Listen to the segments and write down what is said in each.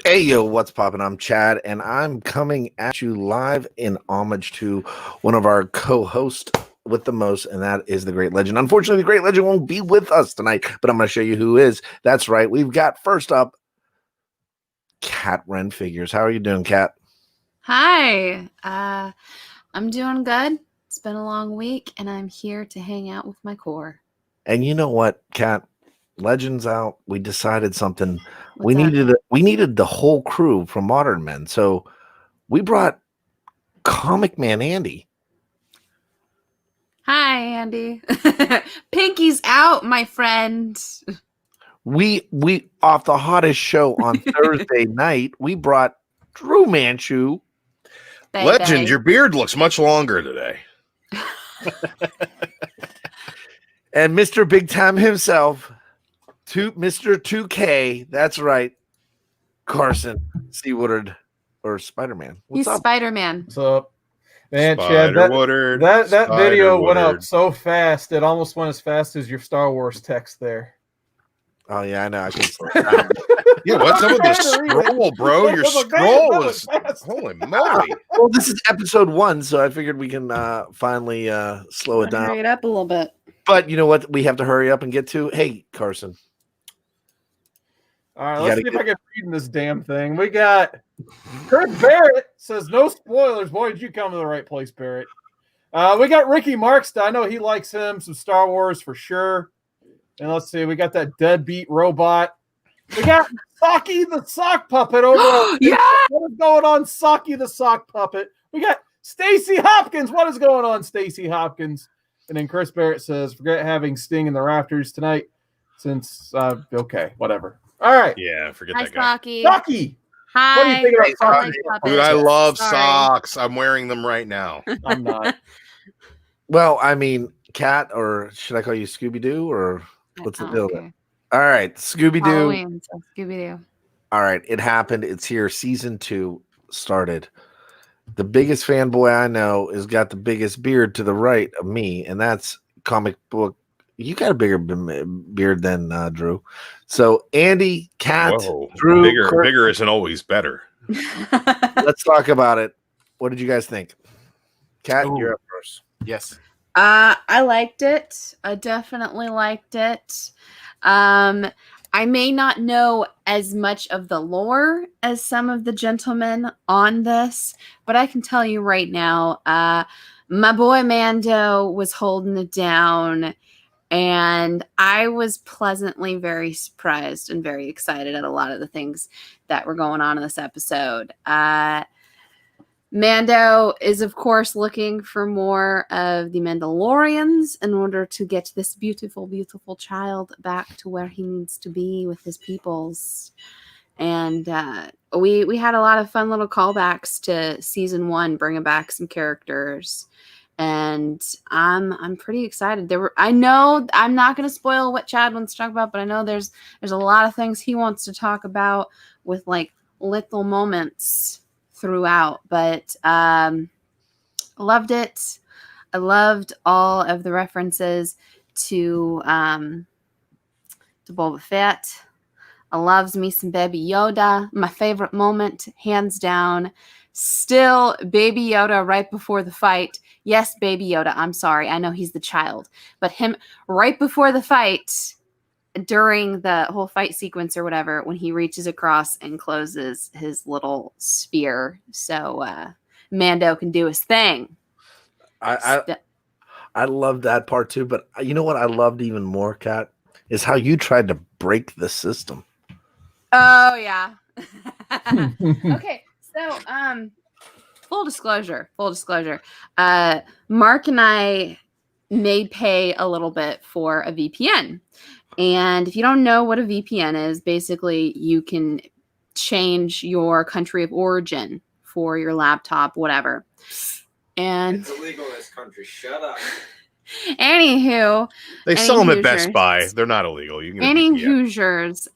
Hey, yo, what's poppin'? I'm Chad, and I'm coming at you live in homage to one of our co-hosts with the most, and that is the Great Legend. Unfortunately, the Great Legend won't be with us tonight, but I'm going to show you who is. That's right. We've got, first up, Kat Ren Figures. How are you doing, Kat? Hi. I'm doing good. It's been a long week, and I'm here to hang out with my core. And you know what, Kat? Legends out. We decided something. What's that? We needed the whole crew from Modern Men, so we brought Comic Man Andy. Hi, Andy. Pinky's out, my friend. We off the hottest show on Thursday night, we brought Drew Manchu. Legend, your beard looks much longer today. And Mr. Big Time himself, Mr. 2K. That's right. Carson C. Woodard or Spider-Man. He's Spider-Man. What's up? Man, Chad, that video went up so fast, it almost went as fast as your Star Wars text there. Oh, yeah, I know. I can Yeah, what's up with the scroll, bro? Your scroll is holy moly. Well, this is episode 1, so I figured we can finally slow it down. Hurry it up a little bit. But you know what? We have to hurry up and get to. Hey, Carson. All right, let's see if I can read in this damn thing. We got Kurt Barrett says, no spoilers. Boy, did you come to the right place, Barrett. We got Ricky Marks. I know he likes him. Some Star Wars for sure. And let's see. We got that deadbeat robot. We got Saki the sock puppet over. Yeah! What is going on, Saki the sock puppet? We got Stacey Hopkins. What is going on, Stacey Hopkins? And then Chris Barrett says, forget having Sting in the rafters tonight since, okay, whatever. All right. Yeah, forget Hi, that guy. Saki. Hi. What do you think about Saki? Dude, I love socks. I'm wearing them right now. I'm not. Well, I mean, Kat, or should I call you Scooby-Doo, or what's the deal? Okay. All right, Scooby-Doo. Halloween, so Scooby-Doo. All right, it happened. It's here. Season 2 started. The biggest fanboy I know has got the biggest beard to the right of me, and that's comic book. You got a bigger beard than Drew. So Andy, Kat, Drew, bigger isn't always better. Let's talk about it. What did you guys think? Kat, you're up first. Yes. I liked it. I definitely liked it. I may not know as much of the lore as some of the gentlemen on this, but I can tell you right now, my boy Mando was holding it down, and I was pleasantly very surprised and very excited at a lot of the things that were going on in this episode. Mando is, of course, looking for more of the Mandalorians in order to get this beautiful, beautiful child back to where he needs to be with his peoples. And we had a lot of fun little callbacks to season 1, bringing back some characters. And I'm pretty excited. I know I'm not going to spoil what Chad wants to talk about, but I know there's a lot of things he wants to talk about with like little moments throughout, but loved it. I loved all of the references to Boba Fett. I loves me some Baby Yoda. My favorite moment, hands down, still Baby Yoda right before the fight. Yes, Baby Yoda. I'm sorry. I know he's the child, but him right before the fight, during the whole fight sequence or whatever, when he reaches across and closes his little sphere so Mando can do his thing. I love that part too, but you know what I loved even more, Kat, is how you tried to break the system. Oh yeah. Okay, so full disclosure. Mark and I made pay a little bit for a VPN. And if you don't know what a VPN is, basically you can change your country of origin for your laptop, whatever. And it's illegal in this country. Shut up. Anywho, they sell them at Best Buy. They're not illegal. You can get any Hoosiers.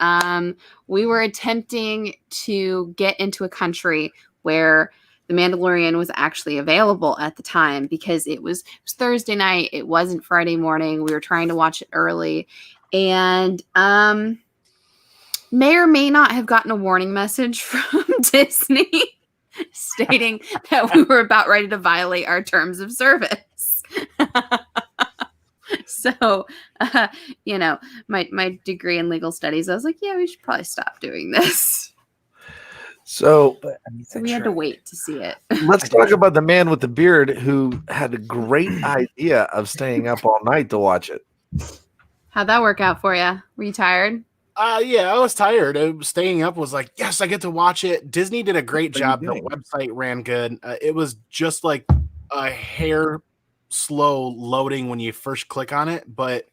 We were attempting to get into a country where The Mandalorian was actually available at the time because it was Thursday night. It wasn't Friday morning. We were trying to watch it early. And may or may not have gotten a warning message from Disney stating that we were about ready to violate our terms of service. So, my degree in legal studies, I was like, yeah, we should probably stop doing this. So, So we had to wait to see it. let's talk about the man with the beard who had a great idea of staying up all night to watch it. How'd that work out for you? Were you tired? Yeah, I was tired. Staying up was like, yes, I get to watch it. Disney did a great job. The website ran good. It was just like a hair slow loading when you first click on it, but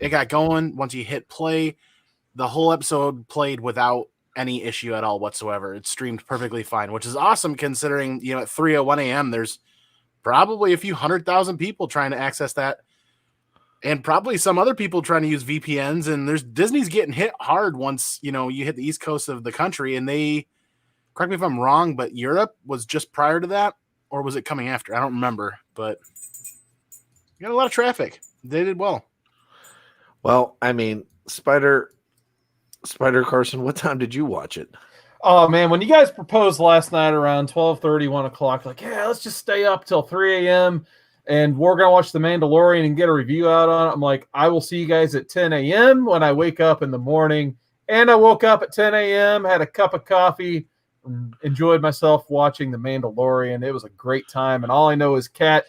it got going. Once you hit play, the whole episode played without any issue at all whatsoever. It streamed perfectly fine, which is awesome considering, at 3:01 a.m. there's probably a few 100,000 people trying to access that, and probably some other people trying to use VPNs. And Disney's getting hit hard once you hit the east coast of the country. And they, correct me if I'm wrong, but Europe was just prior to that, or was it coming after? I don't remember, but you got a lot of traffic. They did well. Well, I mean, Spider Carson, what time did you watch it? Oh man, when you guys proposed last night around 12:30, 1 o'clock, like, yeah, let's just stay up till 3 a.m. and we're gonna watch The Mandalorian and get a review out on it. I'm like, I will see you guys at 10 a.m. when I wake up in the morning. And I woke up at 10 a.m., had a cup of coffee, enjoyed myself watching The Mandalorian. It was a great time. And all I know is, Kat,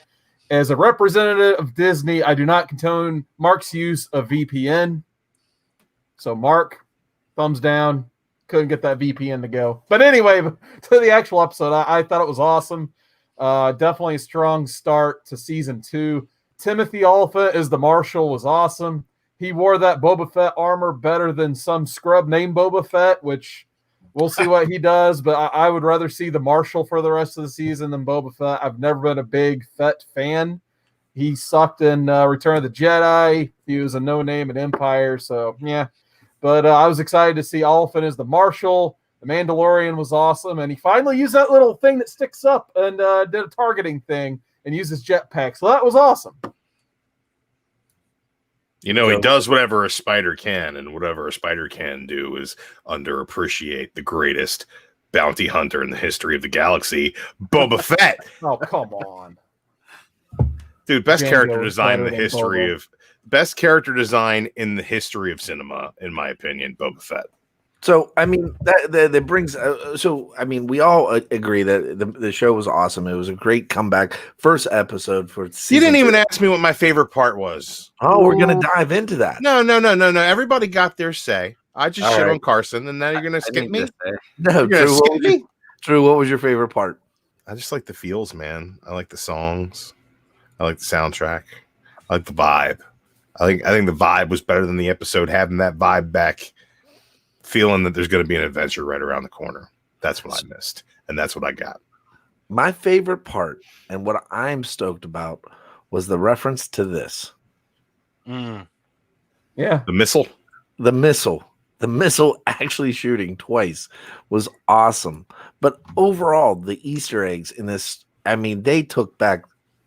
as a representative of Disney, I do not condone Mark's use of VPN. So Mark, thumbs down. Couldn't get that VPN to go. But anyway, to the actual episode, I thought it was awesome. Definitely a strong start to season 2. Timothy Olyphant as the Marshal was awesome. He wore that Boba Fett armor better than some scrub named Boba Fett, which we'll see what he does. But I would rather see the Marshal for the rest of the season than Boba Fett. I've never been a big Fett fan. He sucked in Return of the Jedi. He was a no-name in Empire. So, yeah. But I was excited to see Oliphant as the Marshal. The Mandalorian was awesome. And he finally used that little thing that sticks up and did a targeting thing and uses jetpack. So that was awesome. He does whatever a spider can, and whatever a spider can do is underappreciate the greatest bounty hunter in the history of the galaxy, Boba Fett. Oh, come on. Dude, best Django character is design in better the than history Boba. of best character design in the history of cinema, in my opinion, Boba Fett. So, I mean, that brings. We all agree that the show was awesome. It was a great comeback. First episode for season You didn't even 2. ask me what my favorite part was. Oh, we're gonna dive into that. No. Everybody got their say. I just All shit right. on Carson, and now you're gonna skip me. No, You're gonna skip me. Drew, what was your favorite part? I just like the feels, man. I like the songs. I like the soundtrack. I like the vibe. I think the vibe was better than the episode, having that vibe back, feeling that there's going to be an adventure right around the corner. That's what I missed, and that's what I got. My favorite part, and what I'm stoked about, was the reference to this. Yeah. The missile. The missile actually shooting twice was awesome. But overall, the Easter eggs in this, I mean, they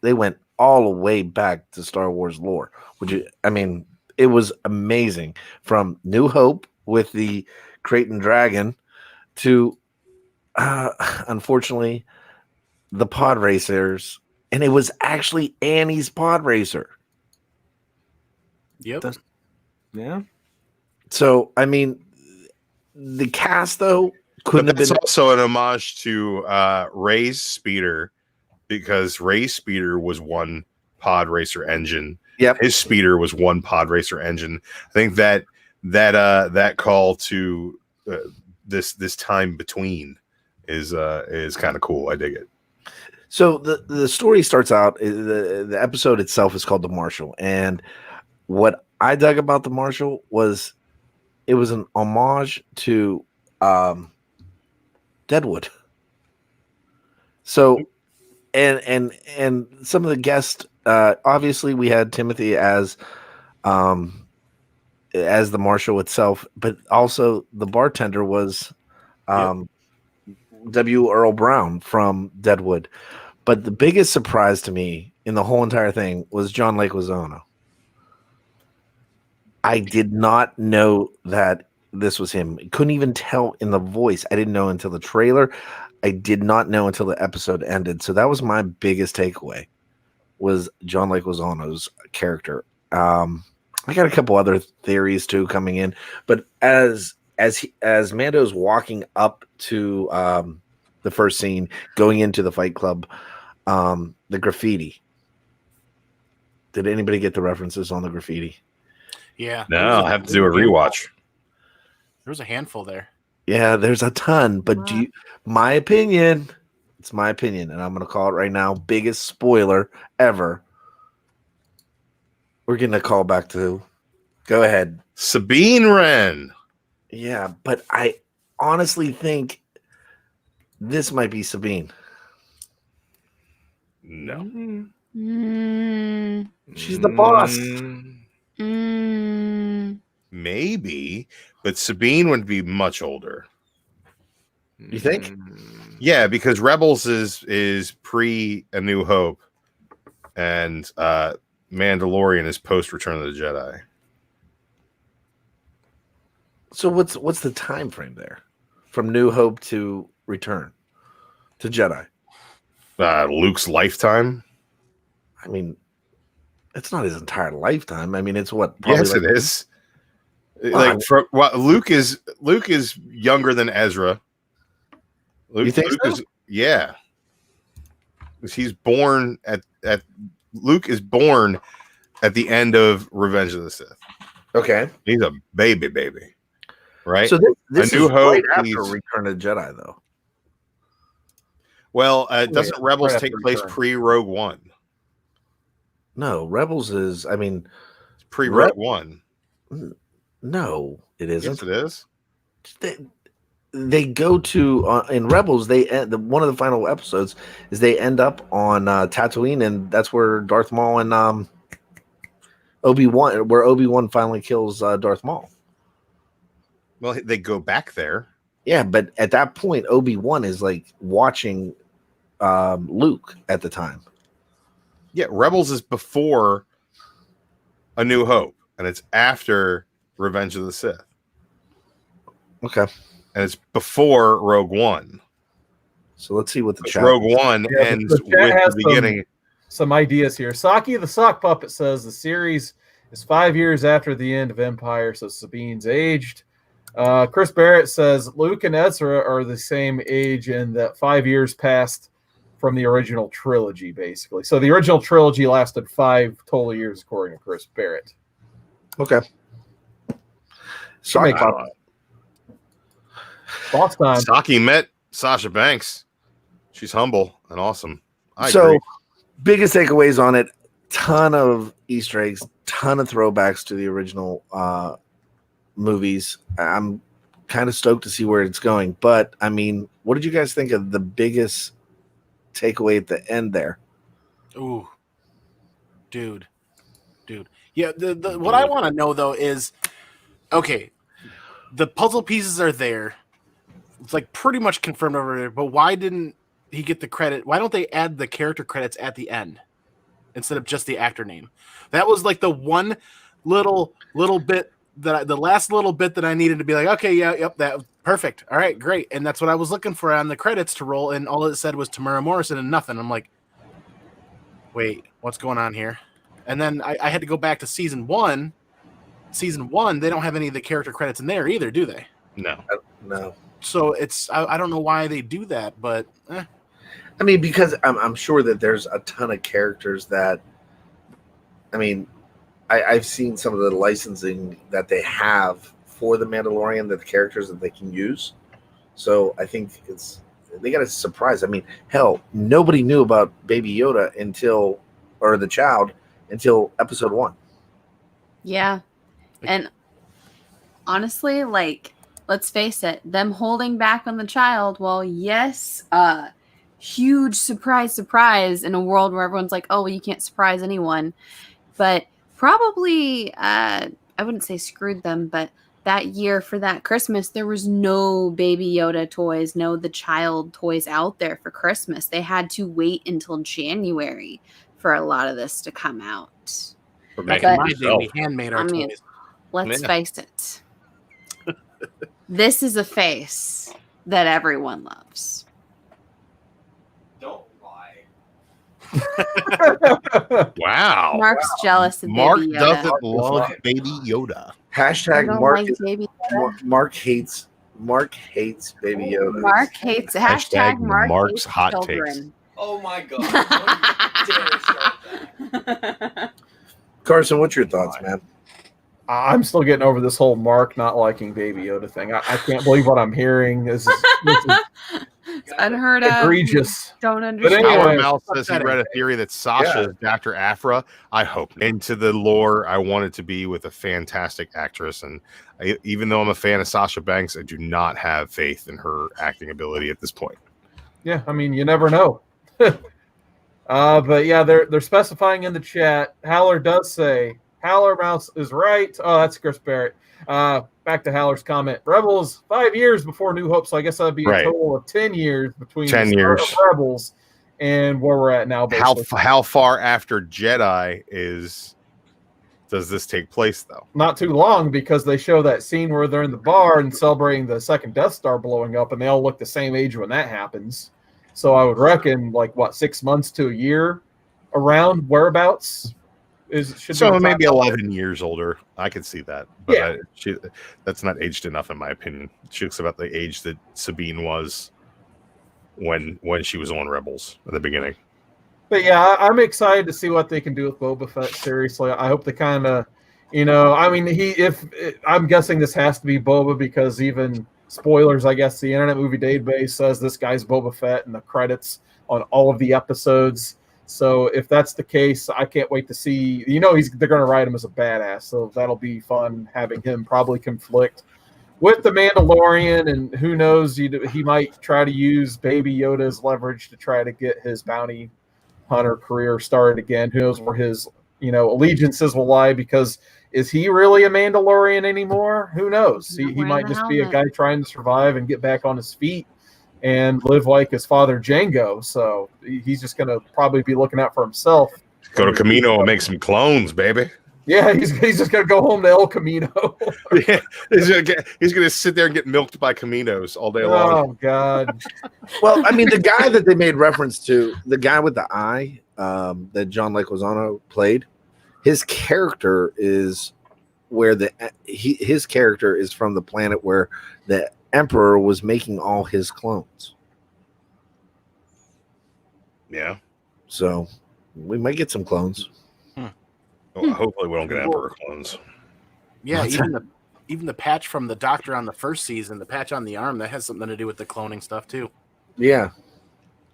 went all the way back to Star Wars lore, it was amazing. From New Hope with the Creighton Dragon to, unfortunately, the pod racers. And it was actually Annie's pod racer. Yep. Yeah. So, I mean, the cast, though, couldn't have That's been. also an homage to Ray's speeder, because Ray's speeder was one pod racer engine. Yep. His speeder was one pod racer engine. I think that call to this time between is kind of cool. I dig it. So the story starts out. The episode itself is called The Marshal, and what I dug about The Marshal was it was an homage to Deadwood. So, and some of the guests, obviously we had Timothy as the Marshal itself, but also the bartender was W. Earl Brown from Deadwood. But the biggest surprise to me in the whole entire thing was John Leguizamo. I did not know that this was him. Couldn't even tell in the voice. I didn't know until the trailer. I did not know until the episode ended. So that was my biggest takeaway, was John Leguizamo's character. I got a couple other theories too coming in, but as Mando's walking up to the first scene, going into the fight club, the graffiti. Did anybody get the references on the graffiti? Yeah. No, I have to do a rewatch. There was a handful there. Yeah, there's a ton, but my opinion, it's my opinion, and I'm going to call it right now, biggest spoiler ever. We're getting a call back to, go ahead. Sabine Wren. Yeah, but I honestly think this might be Sabine. No. She's the boss. Maybe, but Sabine would be much older. You think? Yeah, because Rebels is pre A New Hope, and Mandalorian is post Return of the Jedi. So what's the time frame there, from New Hope to Return to Jedi? Luke's lifetime. I mean, it's not his entire lifetime. I mean, it's what? Yes, it is. Like Luke is younger than Ezra. You think so? Yeah. He's born at Luke is born at the end of Revenge of the Sith. Okay. He's a baby, right? So this A New is Hope right after Return of the Jedi, though. Well, doesn't Rebels right take after place Return. pre-Rogue One? No, Rebels is. I mean, Pre-Rogue One. no, it isn't. Yes, it is. They go to in Rebels. One of the final episodes is they end up on Tatooine, and that's where Darth Maul and Obi-Wan finally kills Darth Maul. Well, they go back there. Yeah, but at that point, Obi-Wan is like watching Luke at the time. Yeah, Rebels is before A New Hope, and it's after Revenge of the Sith. Okay, And it's before Rogue One. so let's see what the chat. Rogue One Yeah, ends the chat with has the beginning. Some ideas here. Saki the Sock Puppet says the series is 5 years after the end of Empire, so Sabine's aged. Chris Barrett says Luke and Ezra are the same age, and that 5 years passed from the original trilogy, basically. So the original trilogy lasted 5 total years, according to Chris Barrett. Okay. Make Boss time. Saki met Sasha Banks. She's humble and awesome. I So, agree. biggest takeaways on it: ton of Easter eggs, ton of throwbacks to the original movies. I'm kind of stoked to see where it's going. But I mean, what did you guys think of the biggest takeaway at the end there? Ooh, dude. Yeah, the what I want to know though is, okay, the puzzle pieces are there. It's like pretty much confirmed over there. But why didn't he get the credit? Why don't they add the character credits at the end instead of just the actor name? That was like the one little bit the last little bit that I needed to be like, okay, yeah, yep, that perfect. All right, great. And that's what I was looking for on the credits to roll. And all it said was Tamara Morrison and nothing. I'm like, wait, what's going on here? And then I had to go back to season one. Season one, they don't have any of the character credits in there either, do they? No. No. So it's I don't know why they do that, but I mean, because I'm sure that there's a ton of characters that, I mean, I've seen some of the licensing that they have for the Mandalorian, that the characters that they can use. So I think they got a surprise. I mean, hell, nobody knew about Baby Yoda until episode 1. Yeah. And honestly, like, let's face it, them holding back on the child, well, yes, huge surprise in a world where everyone's like, oh, well, you can't surprise anyone. But probably, I wouldn't say screwed them, but that year for that Christmas, there was no Baby Yoda toys, no the child toys out there for Christmas. They had to wait until January for a lot of this to come out. For back making in my day, yourself. we handmade our I mean, toys. let's Yeah. face it. This is a face that everyone loves. Don't lie. Wow. Mark's jealous of Mark Baby Yoda. doesn't love Baby Yoda. I Hashtag don't Mark. like Baby Mark hates. Mark hates Baby Yoda. Mark hates Hashtag Mark Mark's hates hot children. Oh my god. Don't you dare start that. Carson, what's your thoughts, man? I'm still getting over this whole Mark not liking Baby Yoda thing. I can't believe what I'm hearing. This is It's unheard of. egregious. Don't But understand. anyway, Our Mouth says he read a theory that Sasha is Dr. Afra. I hope. Into the lore, I want it to be with a fantastic actress. And even though I'm a fan of Sasha Banks, I do not have faith in her acting ability at this point. Yeah, I mean, you never know. But yeah, they're specifying in the chat. Howler does say Howler Mouse is right. Oh, that's Chris Barrett. Back to Howler's comment. Rebels 5 years before New Hope, so I guess that'd be a total of 10 years between 10 the start years of Rebels and where we're at now. How far after Jedi does this take place, though? Not too long, because they show that scene where they're in the bar and celebrating the second Death Star blowing up, and they all look the same age when that happens. So I would reckon, 6 months to a year around whereabouts. So maybe 11 years older. I could see that. But Yeah. That's not aged enough, in my opinion. She looks about the age that Sabine was when she was on Rebels at the beginning. But yeah, I'm excited to see what they can do with Boba Fett. Seriously, I hope they kind of, I mean, I'm guessing this has to be Boba, because even spoilers, I guess the Internet Movie Database says this guy's Boba Fett in the credits on all of the episodes. So if that's the case, I can't wait to see. They're going to write him as a badass, so that'll be fun having him probably conflict with the Mandalorian, and who knows, he might try to use Baby Yoda as leverage to try to get his bounty hunter career started again. Who knows where his allegiances will lie, because is he really a Mandalorian anymore? Who knows? He might just be a guy trying to survive and get back on his feet and live like his father Django. So he's just going to probably be looking out for himself. Go to Camino and make some clones, baby. Yeah, he's just going to go home to El Camino. Yeah, he's going to sit there and get milked by Caminos all day long. Oh, God. Well, I mean, the guy that they made reference to, the guy with the eye that John Leguizamo played, his character is his character is from the planet where the Emperor was making all his clones. Yeah. So we might get some clones. Well, hopefully we don't get Emperor clones. Yeah, even the patch from the Doctor on the first season, the patch on the arm, that has something to do with the cloning stuff too. Yeah.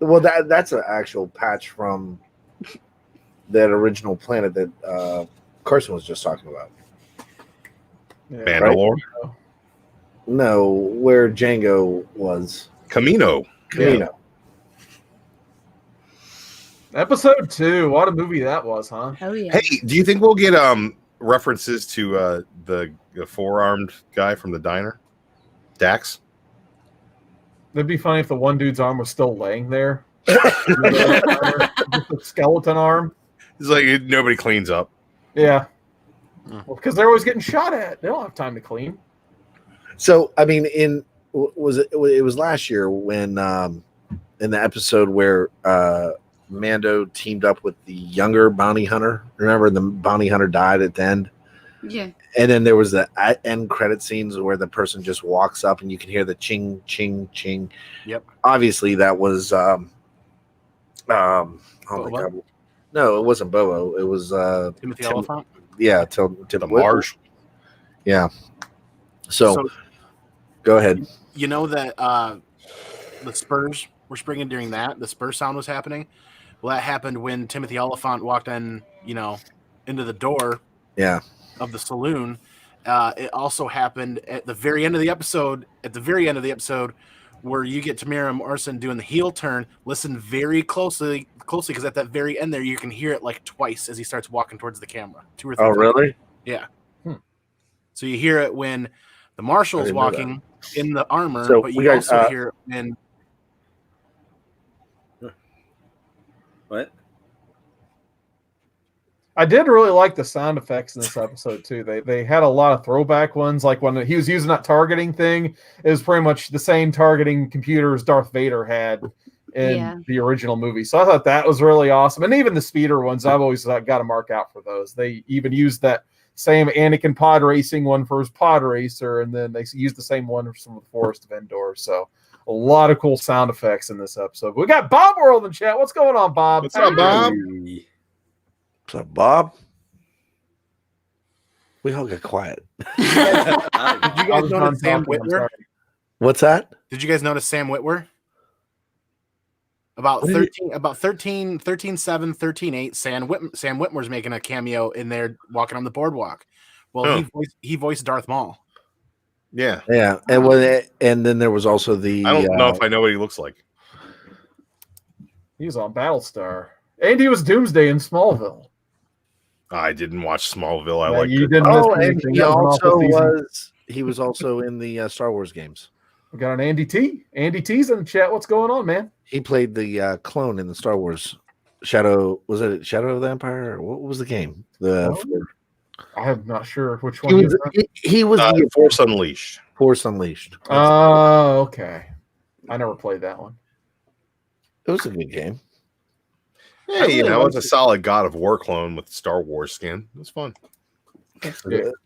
Well, that's an actual patch from that original planet that Carson was just talking about. Yeah, Mandalore? right? No, where Django was. Camino. Yeah. Episode 2. What a movie that was, huh? Oh yeah. Hey, do you think we'll get references to the four-armed guy from the diner? Dax? It'd be funny if the one dude's arm was still laying there. Just a skeleton arm. It's like nobody cleans up. Yeah. Well, because they're always getting shot at. They don't have time to clean. So, I mean, it was last year when in the episode where Mando teamed up with the younger bounty hunter. Remember, the bounty hunter died at the end? Yeah. And then there was the end credit scenes where the person just walks up and you can hear the ching, ching, ching. Yep. Obviously, that was oh my God. No, it wasn't Bobo. It was Timothy Oliphant. Yeah, The Marshal. Yeah. So go ahead. You know that the Spurs were springing during that. The Spurs sound was happening. Well, that happened when Timothy Oliphant walked in, into the door of the saloon. It also happened at the very end of the episode. At the very end of the episode, where you get Tamara Morrison doing the heel turn. Listen very closely, because at that very end there, you can hear it like twice as he starts walking towards the camera. 2 or 3 Oh, times. really? Yeah. So you hear it when the Marshal's walking in the armor, So but you also hear it when. What? I did really like the sound effects in this episode too. They had a lot of throwback ones, like when he was using that targeting thing. It was pretty much the same targeting computers Darth Vader had in the original movie. So I thought that was really awesome. And even the speeder ones, I've always got to mark out for those. They even used that same Anakin pod racing one for his pod racer, and then they used the same one from the Forest of Endor. So a lot of cool sound effects in this episode. We got Bob World in chat. What's going on, Bob? What's up, Bob? What's up, Bob? We all got quiet. Did you guys notice Sam Witwer? What's that? Did you guys notice Sam Witwer? About 13.7, 13.8, Sam Witwer's making a cameo in there walking on the boardwalk. Well, he voiced Darth Maul. Yeah. Yeah. And then there was also the I don't know if I know what he looks like. He was on Battlestar. And he was Doomsday in Smallville. I didn't watch Smallville. I like you it. didn't Oh, miss and anything. he That was an also awful season. was he was also in the Star Wars games. We got an Andy T. Andy T's in the chat. What's going on, man? He played the clone in the Star Wars Shadow. Was it Shadow of the Empire? Or what was the game? I'm not sure which one. He was the Force Unleashed. Force Unleashed. Oh, okay. I never played that one. It was a good game. Yeah, it's a solid God of War clone with Star Wars skin. It was fun.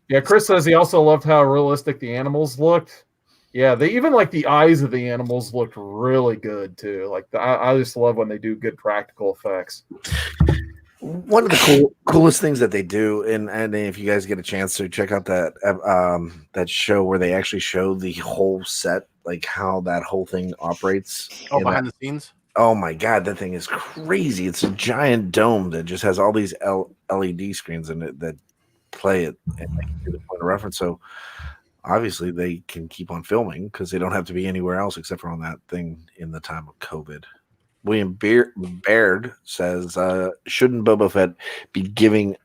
Yeah, Chris says he also loved how realistic the animals looked. Yeah, they even like the eyes of the animals looked really good too. Like I just love when they do good practical effects. One of the coolest things that they do, and if you guys get a chance to check out that show where they actually show the whole set, like how that whole thing operates. Oh, behind the scenes. Oh my God, that thing is crazy! It's a giant dome that just has all these LED screens in it that play it and make it to the point of reference. So obviously they can keep on filming because they don't have to be anywhere else except for on that thing in the time of COVID. William Baird says, shouldn't Boba Fett be giving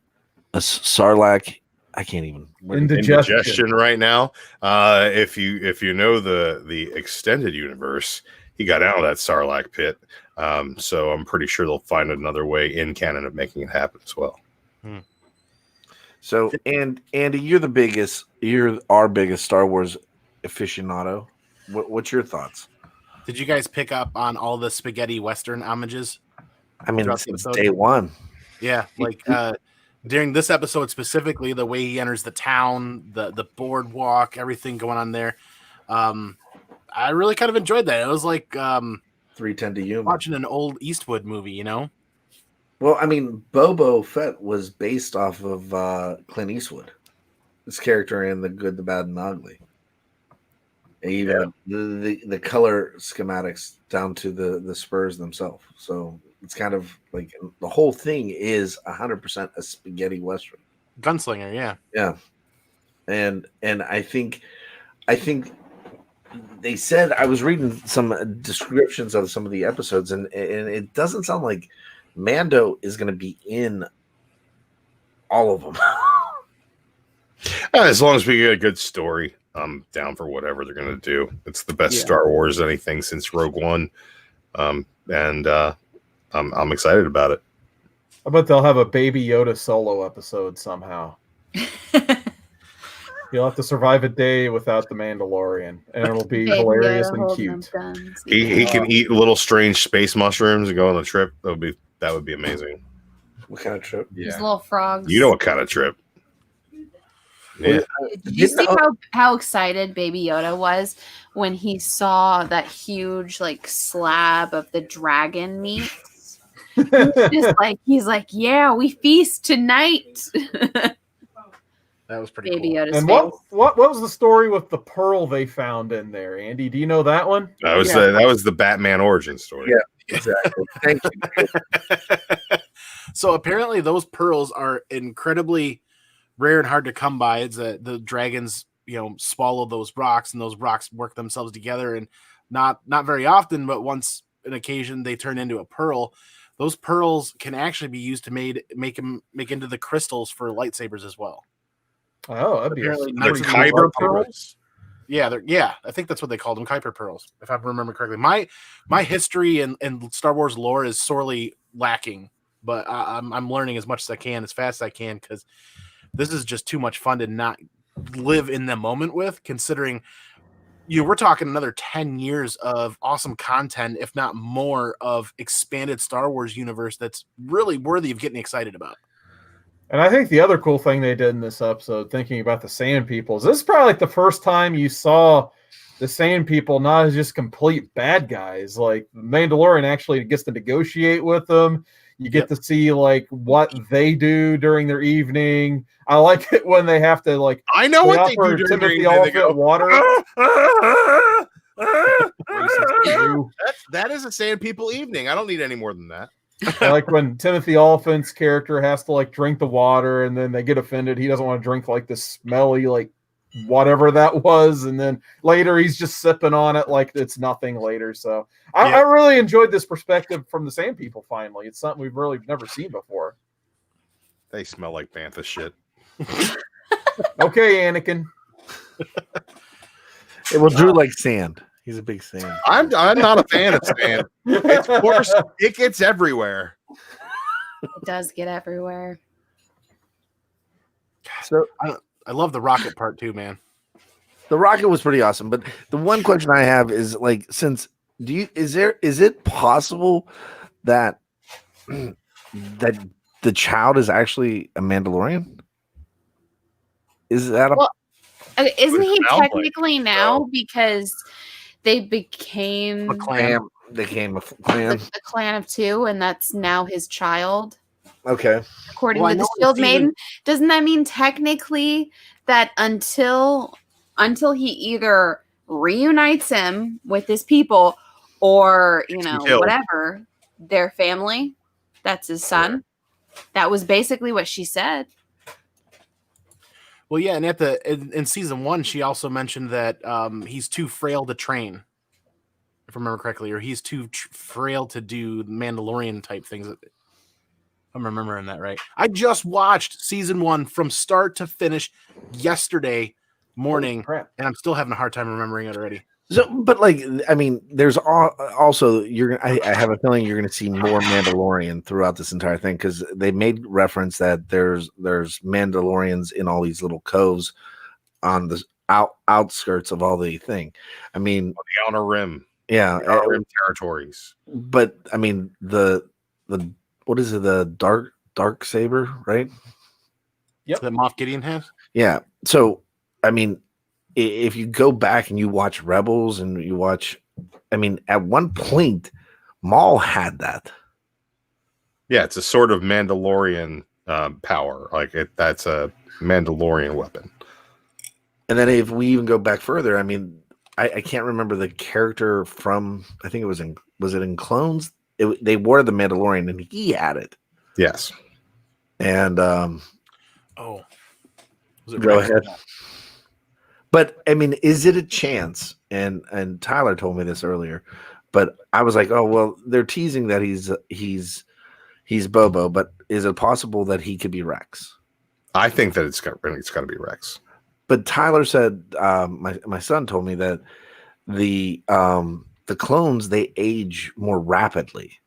a Sarlacc? I can't even indigestion right now. If you know the extended universe, he got out of that Sarlacc pit. So I'm pretty sure they'll find another way in canon of making it happen as well. So, and Andy, you're our biggest Star Wars aficionado. What's your thoughts? Did you guys pick up on all the spaghetti Western homages? I mean, since day one. Yeah, like during this episode specifically, the way he enters the town, the boardwalk, everything going on there. I really kind of enjoyed that. It was like 3:10 to Yuma watching an old Eastwood movie, you know? Well, I mean, Boba Fett was based off of Clint Eastwood, his character in The Good, the Bad, and the Ugly. And even the color schematics down to the spurs themselves. So it's kind of like the whole thing is 100% a spaghetti western. Gunslinger, yeah. Yeah. And I think they said, I was reading some descriptions of some of the episodes, and it doesn't sound like Mando is going to be in all of them. As long as we get a good story, I'm down for whatever they're going to do. It's the best Star Wars anything since Rogue One, and I'm excited about it. I bet they'll have a Baby Yoda solo episode somehow. You'll have to survive a day without the Mandalorian, and it'll be hilarious and cute. He can eat little strange space mushrooms and go on a trip. That would be amazing. What kind of trip? Yeah. These little frogs. You know what kind of trip? Yeah. Did you see how excited Baby Yoda was when he saw that huge slab of the dragon meat? He's like, yeah, we feast tonight. That was pretty Baby cool. Yoda's and what was the story with the pearl they found in there, Andy? Do you know that one? That was the Batman origin story. Yeah, exactly. Thank you. So apparently those pearls are incredibly rare and hard to come by. It's the dragons, swallow those rocks, and those rocks work themselves together, and not very often, but once an occasion they turn into a pearl. Those pearls can actually be used to make into the crystals for lightsabers as well. Oh, that'd be the Kyber pearls. Yeah, I think that's what they called them, Kuiper pearls, if I remember correctly. My history and Star Wars lore is sorely lacking but I'm learning as much as I can, as fast as I can, because this is just too much fun to not live in the moment with, considering we're talking another 10 years of awesome content, if not more, of expanded Star Wars universe that's really worthy of getting excited about. And I think the other cool thing they did in this episode, thinking about the Sand People, is this is probably like the first time you saw the Sand People not as just complete bad guys. Like Mandalorian actually gets to negotiate with them. You get to see like what they do during their evening. I like it when they have to like. I know what they do during Timothy their evening. They go, Oliphant water. that is a Sand People evening. I don't need any more than that. Like when Timothy Oliphant's character has to like drink the water, and then they get offended. He doesn't want to drink like this smelly like whatever that was, and then later he's just sipping on it like it's nothing later. So I really enjoyed this perspective from the Sand People. Finally, it's something we've really never seen before. They smell like bantha shit. Okay, Anakin. It will Drew like sand. He's a big sand. I'm not a fan of sand. Of course, it gets everywhere. It does get everywhere. So I love the rocket part too, man. the rocket was pretty awesome, but the one question I have is like, is it possible that that the child is actually a Mandalorian? Is that Isn't he sounds like technically now because they became a clan? They came a clan. the clan of two, and that's now his child, Okay. according Well, I to the know Shield it's even- Maiden. Doesn't that mean technically that until he either reunites him with his people or killed. whatever, their family, that's his son? That was basically what she said. Well, yeah, and in season 1, she also mentioned that he's too frail to train, if I remember correctly, or he's too frail to do Mandalorian type things. I'm remembering that right. I just watched season 1 from start to finish yesterday morning, Crap. and I'm still having a hard time remembering it already. So, but like, I mean, there's also I have a feeling you're going to see more Mandalorian throughout this entire thing, because they made reference that there's Mandalorians in all these little coves on the outskirts of all the thing. I mean, The Outer Rim. yeah, The Outer Rim territories. but I mean the what is it? The dark saber, right? Yep. That Moff Gideon has. Yeah. So, I mean, if you go back and you watch Rebels and you watch, I mean, at one point, Maul had that. Yeah, it's a sort of Mandalorian power. Like that's a Mandalorian weapon. And then if we even go back further, I mean, I can't remember the character from, I think it was in Clones? They wore the Mandalorian and he had it. Yes. And Oh, was it go Rex? ahead. But I mean, is it a chance? And Tyler told me this earlier, but I was like, oh well, they're teasing that he's Bobo, but is it possible that he could be Rex? I think that it's got to be Rex. But Tyler said, my son told me that the clones, they age more rapidly.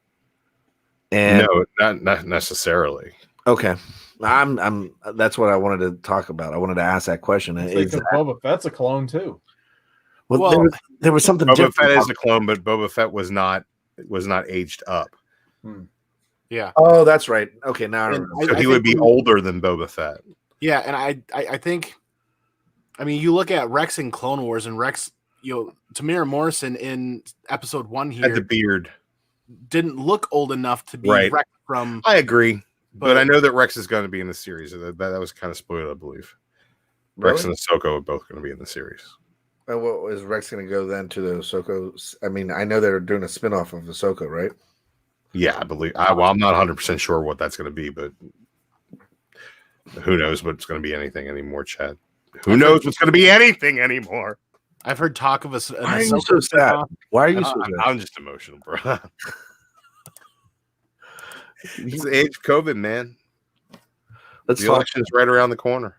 And No, not necessarily. okay, I'm that's what I wanted to talk about. I wanted to ask that question. Boba Fett's a clone too. Well, there was something Boba different. Fett is a clone, but Boba Fett was not aged up. Yeah. Oh, that's right. Okay, now I And remember. So he would be older than Boba Fett. Yeah, and I think, I mean, you look at Rex in Clone Wars, and Rex, Tamara Morrison in episode 1 Had the here beard. didn't look old enough to be Right. Rex from. I agree. But I know that Rex is going to be in the series. That was kind of spoiled, I believe. Rex and Ahsoka are both going to be in the series. What is Rex going to go then to the Ahsoka? I mean, I know they're doing a spinoff of Ahsoka, right? Yeah, I believe. Well, I'm not 100% sure what that's going to be, but who knows what's going to be anything anymore, Chad? Who knows what's going to be anything anymore? I've heard talk of an Why are you Ahsoka so sad? spinoff. Why are you so sad? I'm just emotional, bro. It's the age of COVID, man. Let's The talk. election's right around the corner.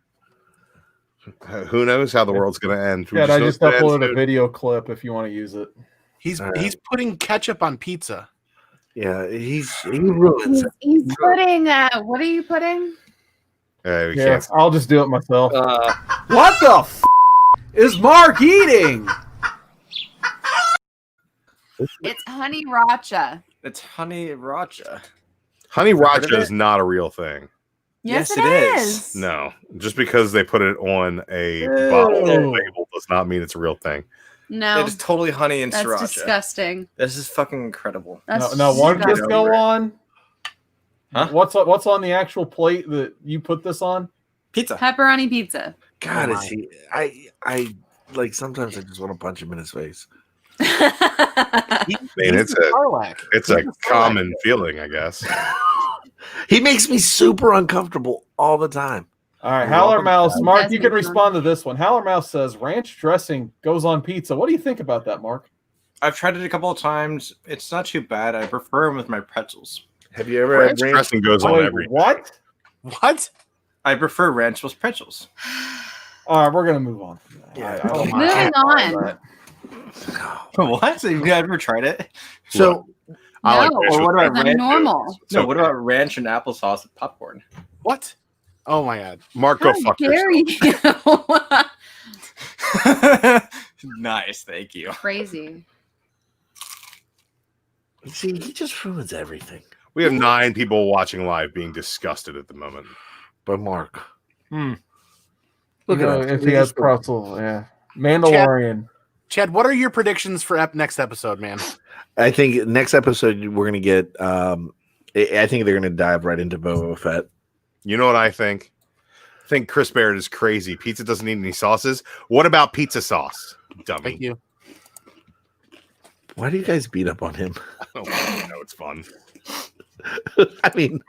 Who knows how the world's going to end? Yeah, I just know it's gonna end uploaded a soon. video clip if you want to use it. He's All right. he's putting ketchup on pizza. Yeah, he ruins it. He's putting. What are you putting? We Yeah, can't. I'll just do it myself. Uh, What the is Mark eating? It's honey racha. it's honey racha. Honey Heard of racha is it? not a real thing. Yes, Yes, it it is. is. No, just because they put it on a Ew. bottle label does not mean it's a real thing. No, It is totally honey and that's sriracha. disgusting. This is fucking incredible. That's No, what did this disgusting. go on? Huh? What's on the actual plate that you put this on? Pizza. Pepperoni pizza. God, Oh, is he? I like sometimes I just want to punch him in his face. I mean, it's a common feeling, I guess. He makes me super uncomfortable all the time. All right, You're Howler welcome. Mouse. Mark, Does you can make respond to this one. Howler Mouse says ranch dressing goes on pizza. What do you think about that, Mark? I've tried it a couple of times. It's not too bad. I prefer them with my pretzels. Have you ever Ranch had ranch? dressing goes on Wait, every. what? What? I prefer ranch with pretzels. All right, we're gonna move on. Yeah. I don't Moving mind on. that. What? Have you ever tried it? So I like No, ranch Or what with about I'm ranch? normal. No, what about ranch and applesauce with popcorn? What? Oh my god. Mark, How go fuck dare yourself. you? Nice, thank you. Crazy. see, he just ruins everything. We have 9 people watching live being disgusted at the moment. But Mark, Hmm. look You know, at him. if he has pretzel, yeah. Mandalorian. Chad, what are your predictions for next episode, man? I think next episode we're gonna get. I think they're gonna dive right into Boba Fett. You know what I think? I think Chris Barrett is crazy. Pizza doesn't need any sauces. What about pizza sauce? Dummy. Thank you. Why do you guys beat up on him? Oh, I know it's fun. I mean,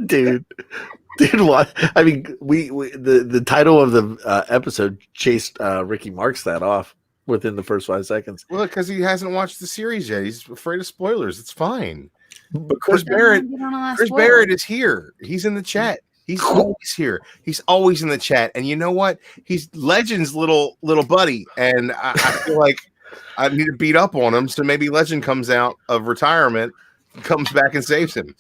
dude, what? I mean, we the title of the episode chased Ricky Markstad off within the first 5 seconds. Well, because he hasn't watched the series yet. He's afraid of spoilers. It's fine. But Chris Barrett is here. He's in the chat. He's always here. He's always in the chat. And you know what? He's Legend's little buddy. And I feel like I need to beat up on him. So maybe Legend comes out of retirement, comes back and saves him.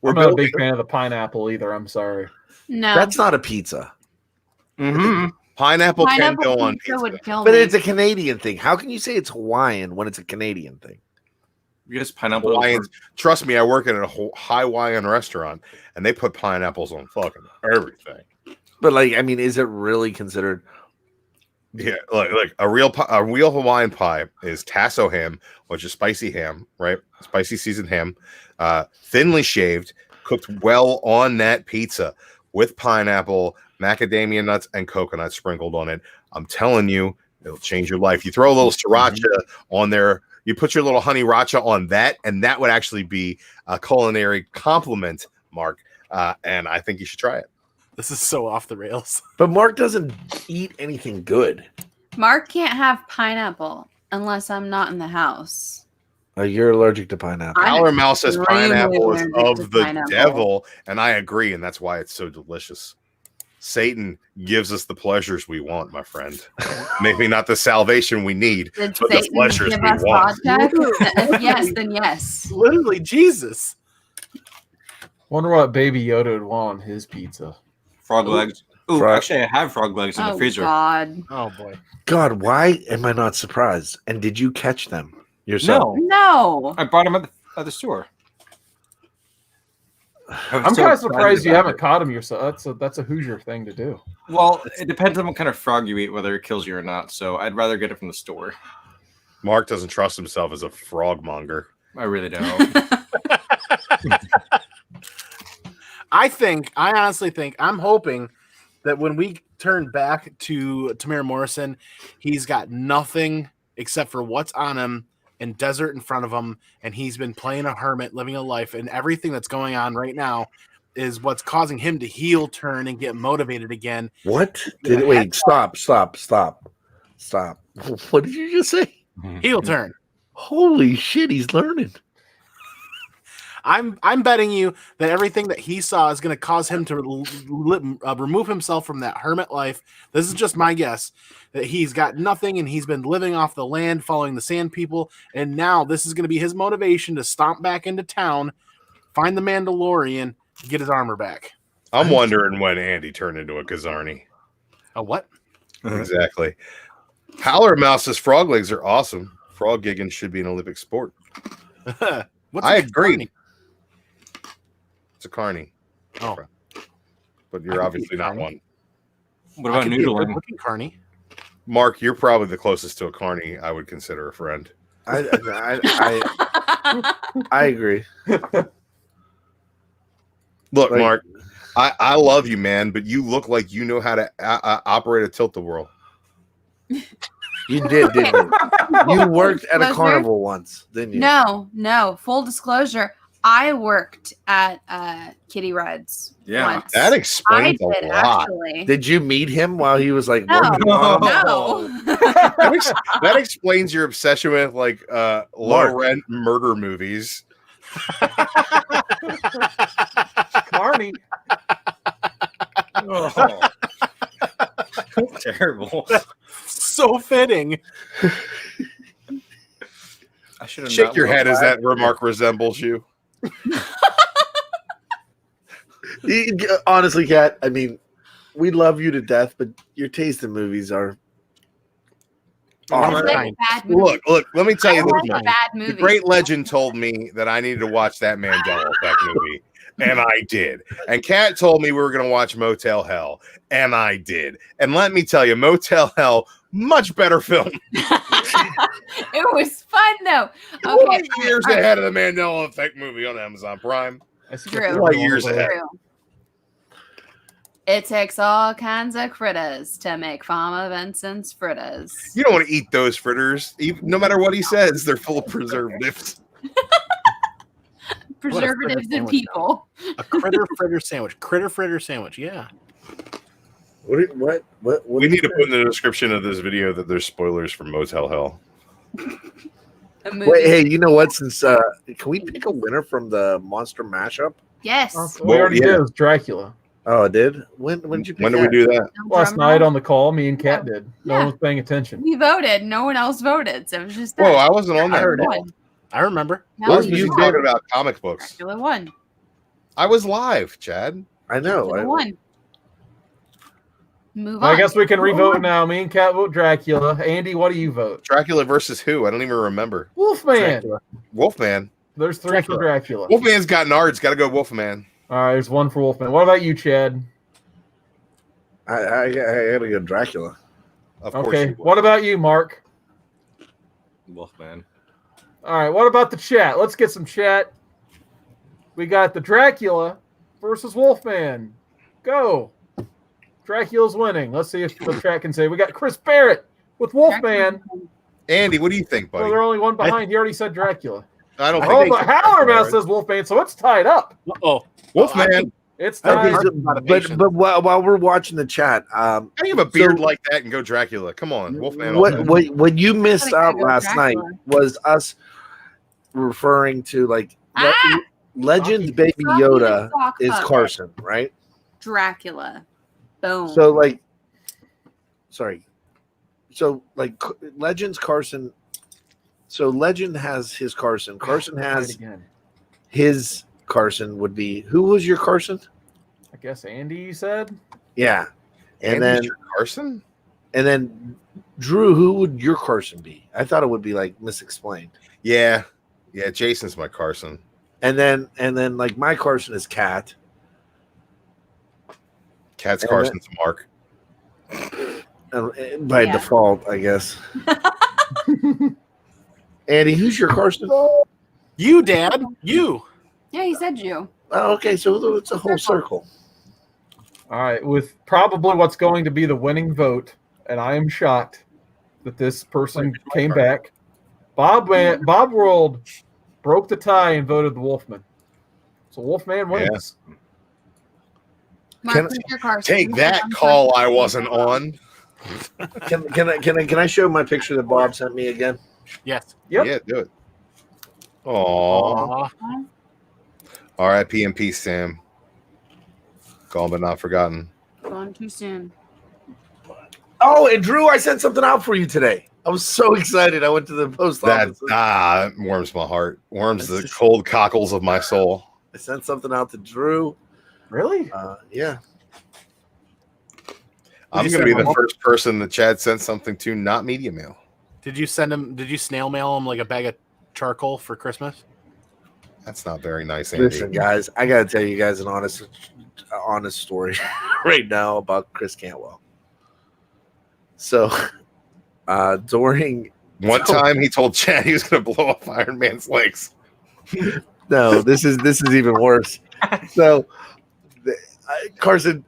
I'm not a big fan of the pineapple either. I'm sorry. No. That's not a pizza, Mm-hmm. Pineapple can Pineapple go on pizza pizza. would kill but me. it's a Canadian thing. How can you say it's Hawaiian when it's a Canadian thing? Because pineapple. Hawaiians, trust me, I work at a Hawaiian restaurant, and they put pineapples on fucking everything. But like, I mean, is it really considered? Yeah, like a real Hawaiian pie is tasso ham, which is spicy ham, right? Spicy seasoned ham, thinly shaved, cooked well on that pizza with pineapple, macadamia nuts, and coconut sprinkled on it. I'm telling you, it'll change your life. You throw a little sriracha on there. You put your little honey racha on that, and that would actually be a culinary compliment, Mark. And I think you should try it. This is so off the rails. But Mark doesn't eat anything good. Mark can't have pineapple unless I'm not in the house. You're allergic to pineapple. I'm Our Mouse says extremely pineapple is allergic to of the pineapple. devil, and I agree, and that's why it's so delicious. Satan gives us the pleasures we want, my friend. Maybe not the salvation we need, Did but the Satan pleasures give we us want. vodka? If yes, then yes. Literally, Jesus. Wonder what Baby Yoda would want on his pizza. Frog legs. Ooh, Frog- actually, I have frog legs in the Oh freezer. God, Oh boy. God, why am I not surprised? And did you catch them yourself? No, no. I bought them at the store. I'm kind of surprised you haven't caught him yourself. That's a Hoosier thing to do. Well, it depends on what kind of frog you eat, whether it kills you or not. So I'd rather get it from the store. Mark doesn't trust himself as a frogmonger. I really don't. I honestly think, I'm hoping that when we turn back to Tamara Morrison, he's got nothing except for what's on him and desert in front of him, and he's been playing a hermit, living a life, and everything that's going on right now is what's causing him to heel turn and get motivated again. What? Wait, stop. What did you just say? Heel turn. Holy shit, he's learning. I'm betting you that everything that he saw is going to cause him to remove himself from that hermit life. This is just my guess, that he's got nothing and he's been living off the land, following the sand people, and now this is going to be his motivation to stomp back into town, find the Mandalorian, get his armor back. I'm wondering when Andy turned into a Kazarni. A what? Exactly. Howler Mouse's frog legs are awesome. Frog gigging should be an Olympic sport. I agree. It's a carny. Oh. But you're obviously not one. What about noodling? Looking carny. Mark, you're probably the closest to a carny I would consider a friend. I agree. Look, Mark, I love you, man, but you look like you know how to operate a tilt-a-whirl. You did, didn't you? You worked at a carnival once, didn't you? No. Full disclosure, I worked at Kitty Rides. Yeah. once. That explains a lot. Actually. Did you meet him while he was like No. working on them? No. That explains your obsession with like low-rent murder movies. Carney. Oh. Terrible. So fitting. I should have Shake your head as that remark resembles you. Honestly, Kat, I mean, we love you to death, but your taste in movies are I awful. like bad movies. Look, let me tell you I this, like man. bad The movies. great legend told me that I needed to watch that Mandela Effect movie, and I did. And Kat told me we were going to watch Motel Hell, and I did. And let me tell you, Motel Hell, much better film. It was fun though. Okay, Okay, years ahead of the Mandela Effect movie on Amazon Prime. True. Like years ahead. True. It takes all kinds of critters to make Farmer Vincent's fritters. You don't want to eat those fritters. No matter what he says, they're full of preservatives. Preservatives and people. A critter fritter sandwich. Critter fritter sandwich. Yeah. What We need to put in the description of this video that there's spoilers for Motel Hell. A movie. Wait, hey, you know what? Since can we pick a winner from the monster mashup? Yes. We already yeah. did. It was Dracula. Oh, it did. When did you? Pick When did we that? do that? Last night on the call, me and Kat did. No one was paying attention. We voted. No one else voted, so it was just Whoa, us. I wasn't on I that. heard it. Won. I remember. That I was was busy you. talking about comic books. Dracula won. I was live, Chad. I know. Dracula won. Move I on. guess we can revote now. Me and Kat vote Dracula. Andy, what do you vote? Dracula versus who? I don't even remember. Wolfman. Dracula. Wolfman. There's three for Dracula. Wolfman's got nards. Got to go Wolfman. All right, there's one for Wolfman. What about you, Chad? I gotta go Dracula. Of course. Okay. you will. What about you, Mark? Wolfman. All right. What about the chat? Let's get some chat. We got the Dracula versus Wolfman. Go. Dracula's winning. Let's see if the chat can say. We got Chris Barrett with Wolfman. Andy, what do you think, Well, buddy? they're only one behind. He already said Dracula. I don't Oh, think but Howler Mouse says Wolfman, so it's tied up. Oh, Wolfman. It's Okay, tied. so- but while we're watching the chat, How do you have a beard like that and go Dracula? Come on, Wolfman. all day. what you missed Gotta out go last night Dracula. was us referring to like Legends Socky. Baby Socky Yoda the sock is puppet. Carson, right? Dracula. Boom. So like, sorry, so like Legends Carson. So Legend has his Carson. Carson has again. his Carson. Would be who was your Carson? I guess Andy, you said? Yeah, and Andy's then your Carson. and then Drew. Who would your Carson be? I thought it would be like misexplained. Yeah. Jason's my Carson. And then like my Carson is Cat. Cat's And Carson's Mark. By Yeah. default, I guess. Andy, who's your Carson? Oh, you, Dad. You. yeah, he said you. okay, so it's a whole circle. All right, with probably what's going to be the winning vote, and I am shocked that this person came back. Bob World broke the tie and voted the Wolfman. So Wolfman wins. Mark, Can- who's your Carson? Take that call I wasn't on. Can I show my picture that Bob sent me again? Yes. Yep. Yeah, do it. Aww. Aw. R.I.P. and peace, Sam. Gone but not forgotten. Gone too soon. Oh, and Drew, I sent something out for you today. I was so excited. I went to the post office. That warms my heart. Warms the cold cockles of my soul. I sent something out to Drew. Really? Yeah. I'm going to be the first person that Chad sent something to, not media mail. Did you send him? Did you snail mail him like a bag of charcoal for Christmas? That's not very nice, Andy. Listen, guys, I got to tell you guys an honest story right now about Chris Cantwell. So, during one time, he told Chad he was going to blow up Iron Man's legs. No, this is even worse. So, Carson,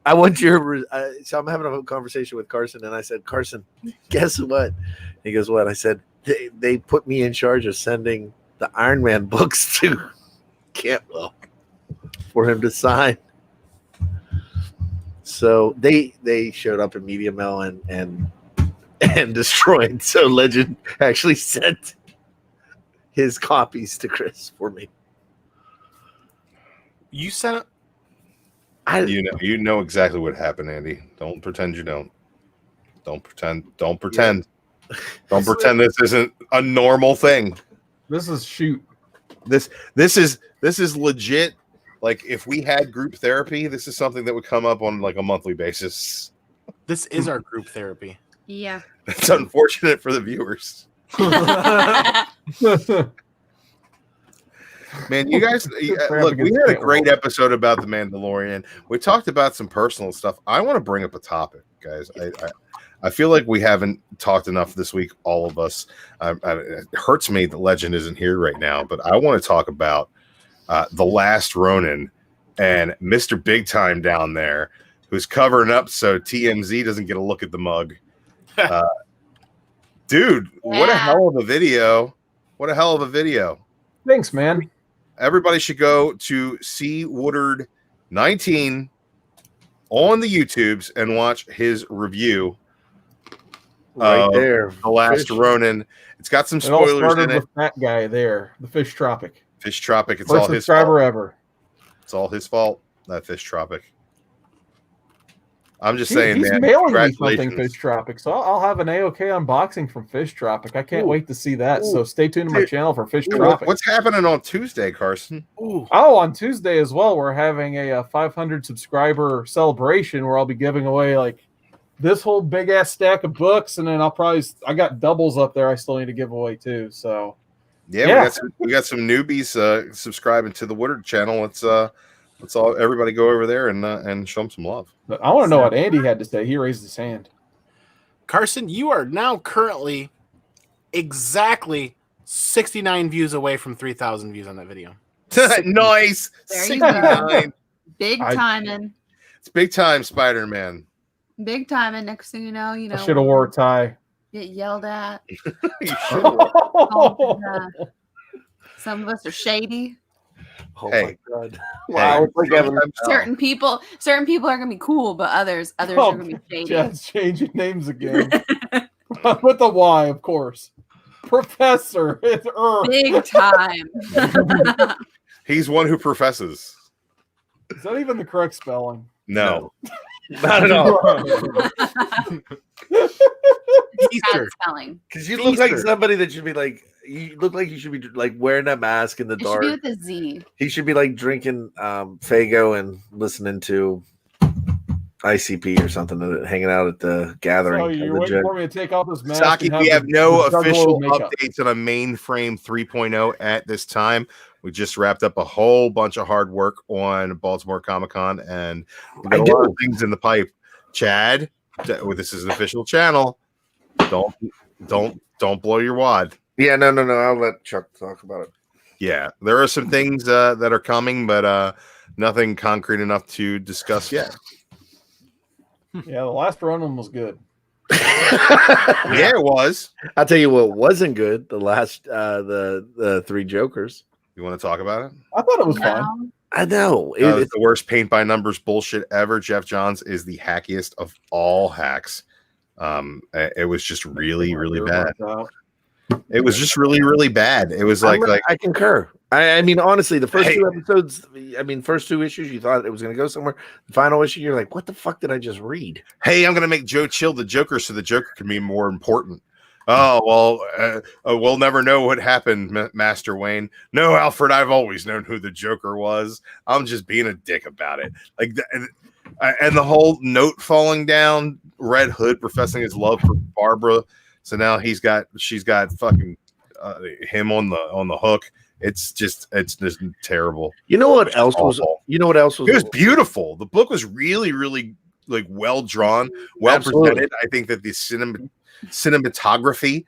I want your. So I'm having a conversation with Carson, and I said, Carson, guess what? He goes, what? I said, they put me in charge of sending the Iron Man books to Cantwell for him to sign. So they showed up in media mail and destroyed. So Legend actually sent his copies to Chris for me. You sent it. You know exactly what happened, Andy. Don't pretend you don't. Don't pretend. Don't pretend. Yeah. Don't pretend this isn't a normal thing. This is shoot. This is legit. Like if we had group therapy, this is something that would come up on like a monthly basis. This is our group therapy. Yeah. It's unfortunate for the viewers. Man, you guys, look, we had a great episode about The Mandalorian. We talked about some personal stuff. I want to bring up a topic, guys. I feel like we haven't talked enough this week, all of us. It hurts me that Legend isn't here right now, but I want to talk about The Last Ronin and Mr. Big Time down there, who's covering up so TMZ doesn't get a look at the mug. Dude, what a hell of a video. What a hell of a video. Thanks, man. Everybody should go to C Woodard 19 on the YouTubes and watch his review. Right there. The Last Ronin. It's got some spoilers it all started in it. with that guy there, the Fish Tropic. Fish Tropic. It's First all his subscriber fault. ever. It's all his fault, that Fish Tropic. I'm just saying, he's man. Mailing me something, Congratulations. Fish Tropic. So I'll have an AOK unboxing from Fish Tropic. I can't wait to see that. So stay tuned to my channel for Fish Tropic. What's happening on Tuesday, Carson? Oh, on Tuesday as well, we're having a 500 subscriber celebration where I'll be giving away like this whole big ass stack of books, and then I got doubles up there I still need to give away too. So yeah. We got some newbies subscribing to the Woodard channel. Let's all everybody go over there and show them some love. But I want to know what Andy had to say. He raised his hand. Carson, you are now currently exactly 69 views away from 3,000 views on that video. Nice. There you go. 69. Big timing. It's big time, Spider-Man. Big timing. Next thing you know, I should have wore a tie. Get yelled at. You should have. Some of us are shady. Oh Hey. my god! Wow, It's like having Certain people are gonna be cool, but others are gonna be shady. Chad's changing names again. With the Y, of course. Professor. It's Big time. He's one who professes. Is that even the correct spelling? No. not at all. Bad spelling. Because you look like somebody that should be like. You look like you should be like wearing a mask in the It dark. should be with a Z. He should be like drinking Fago and listening to ICP or something, and hanging out at the gathering. So you're waiting for me to take off this mask. Saki, and we have the no juggalo official makeup. updates on a mainframe 3.0 at this time. We just wrapped up a whole bunch of hard work on Baltimore Comic-Con, and we got a lot of things in the pipe. Chad, this is an official channel. Don't blow your wad. Yeah, no. I'll let Chuck talk about it. Yeah, there are some things that are coming, but nothing concrete enough to discuss yet. Yeah, the last Ronin was good. Yeah, it was. I'll tell you what wasn't good. The last, the Three Jokers. You want to talk about it? I thought it was fine. I know It's the worst paint by numbers bullshit ever. Jeff Johns is the hackiest of all hacks. It was just really, really bad. It was just really, really bad. It was like I concur. I mean, honestly, the first Hey. two episodes, I mean, first two issues, you thought it was going to go somewhere. The final issue, you're like, what the fuck did I just read? Hey, I'm going to make Joe Chill the Joker so the Joker can be more important. Oh, well, we'll never know what happened, Master Wayne. No, Alfred, I've always known who the Joker was. I'm just being a dick about it. Like, and the whole note falling down, Red Hood professing his love for Barbara. So now she's got fucking him on the hook. It's just terrible. You know what else was? Awful. You know what else was? It was beautiful. The book was really, really like well drawn, well Absolutely. presented. I think that the cinematography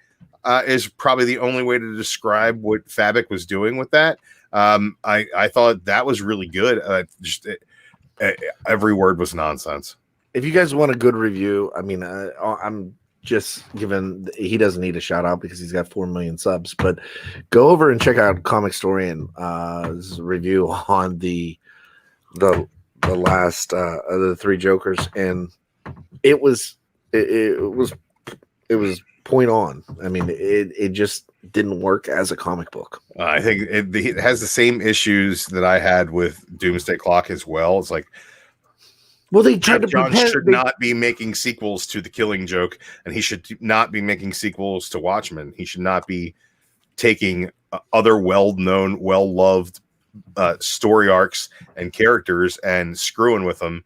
is probably the only way to describe what Fabic was doing with that. I thought that was really good. Every word was nonsense. If you guys want a good review, I mean, I'm just given he doesn't need a shout out because he's got 4 million subs, but go over and check out Comic Storian's review on the last of the three Jokers, and it was point on. I mean, it just didn't work as a comic book. I think it has the same issues that I had with Doomsday Clock as well. It's like, well, they tried to John pretend should not be making sequels to The Killing Joke, and he should not be making sequels to Watchmen. He should not be taking other well-known, well-loved story arcs and characters and screwing with them.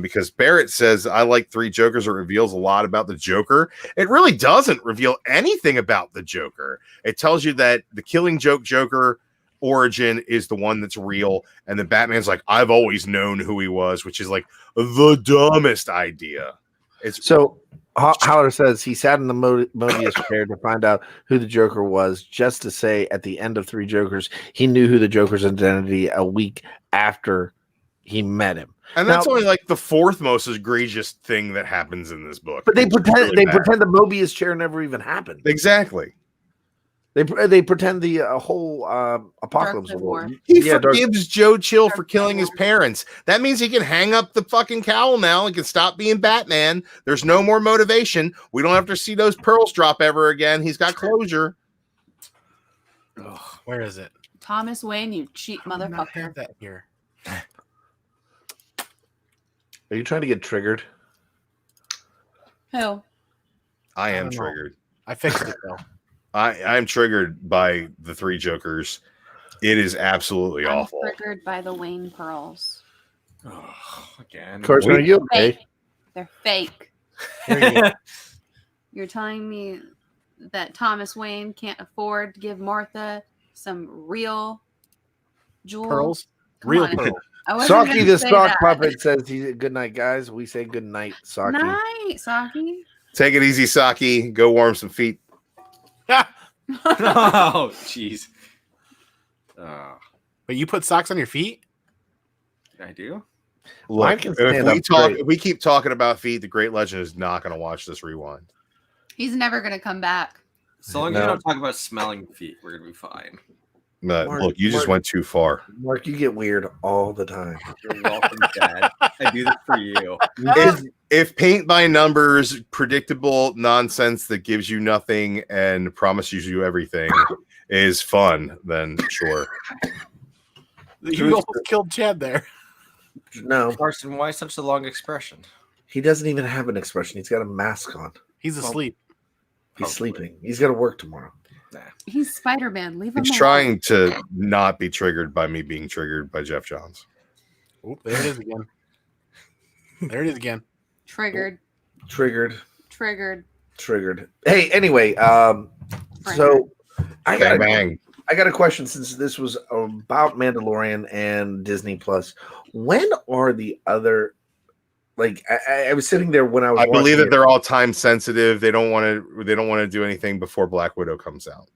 Because Barrett says, I like Three Jokers. It reveals a lot about the Joker. It really doesn't reveal anything about the Joker. It tells you that the Killing Joke Joker origin is the one that's real, and the Batman's like, I've always known who he was, which is like the dumbest idea. It's so Howler says he sat in the Mobius chair to find out who the Joker was, just to say at the end of Three Jokers he knew who the Joker's identity a week after he met him. and that's only like the fourth most egregious thing that happens in this book. But they It's pretend really bad. the Mobius chair never even happened. Exactly. They pretend the whole apocalypse Dark war. War. He Yeah, Dark- forgives Joe Chill for Dark killing his War. parents. That means he can hang up the fucking cowl now and can stop being Batman. There's no more motivation. We don't have to see those pearls drop ever again. He's got closure. Where is it? Thomas Wayne, you cheap I do not motherfucker. have that here. Are you trying to get triggered? Who? I I am don't know. triggered. I fixed it though. I'm triggered by the Three Jokers. It is absolutely I'm awful. triggered by the Wayne pearls. Again. Carson, are you okay? Fake. They're fake. Here you go. You're telling me that Thomas Wayne can't afford to give Martha some real jewels? Pearls. Come Real on. pearls. I wasn't Saki gonna the say stock that. puppet says he's good night, guys. We say good night, Saki. Night, Saki. Take it easy, Saki. Go warm some feet. Oh, jeez. But you put socks on your feet? I do. Mine Look, can if stand we up straight. if we keep talking about feet, the Great Legend is not going to watch this rewind. He's never gonna come back. So long as No. you don't talk about smelling feet, we're gonna be fine. But Mark- look, you just Mark- went too far. Mark, you get weird all the time. You're welcome, Dad. I do this for you. If paint by numbers, predictable nonsense that gives you nothing and promises you everything is fun, then sure. You almost killed Chad there. No, Carson, why such a long expression? he doesn't even have an expression. He's got a mask on. He's asleep. He's Hopefully. sleeping. He's got to work tomorrow. He's Spider-Man. Leave him He's alone. trying to not be triggered by me being triggered by Jeff Johns. Oh, there it is again. There it is again. Triggered. Triggered. Hey, anyway, so I Bang, got bang. a question since this was about Mandalorian and Disney Plus. When are the other? Like I was sitting there when I was. I believe watching that it. they're all time sensitive. They don't want to do anything before Black Widow comes out.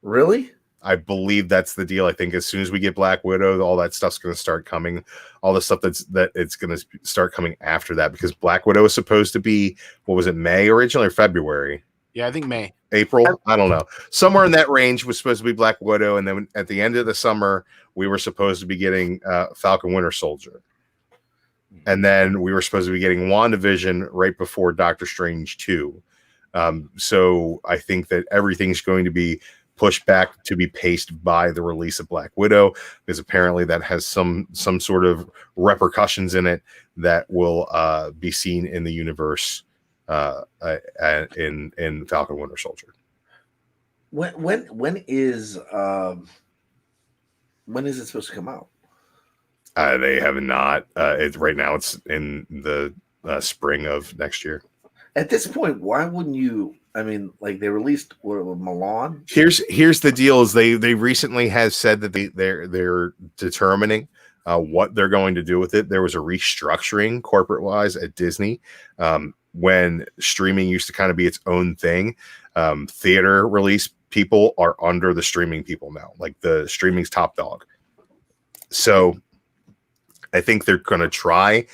Really. I believe that's the deal. I think as soon as we get Black Widow, all that stuff's going to start coming. All the stuff that it's going to start coming after that, because Black Widow is supposed to be, what was it, May originally or February? Yeah, I think May. April? I don't know. Somewhere in that range was supposed to be Black Widow, and then at the end of the summer, we were supposed to be getting Falcon Winter Soldier. And then we were supposed to be getting WandaVision right before Doctor Strange 2. So I think that everything's going to be pushed back to be paced by the release of Black Widow, because apparently that has some sort of repercussions in it that will be seen in the universe in Falcon Winter Soldier. When is it supposed to come out? They have not. Right now it's in the spring of next year. At this point, why wouldn't you? I mean, like they released Milan. Here's the deal: is they recently have said that they're determining what they're going to do with it. There was a restructuring corporate wise at Disney when streaming used to kind of be its own thing. Theater release people are under the streaming people now. Like the streaming's top dog. So I think they're going to try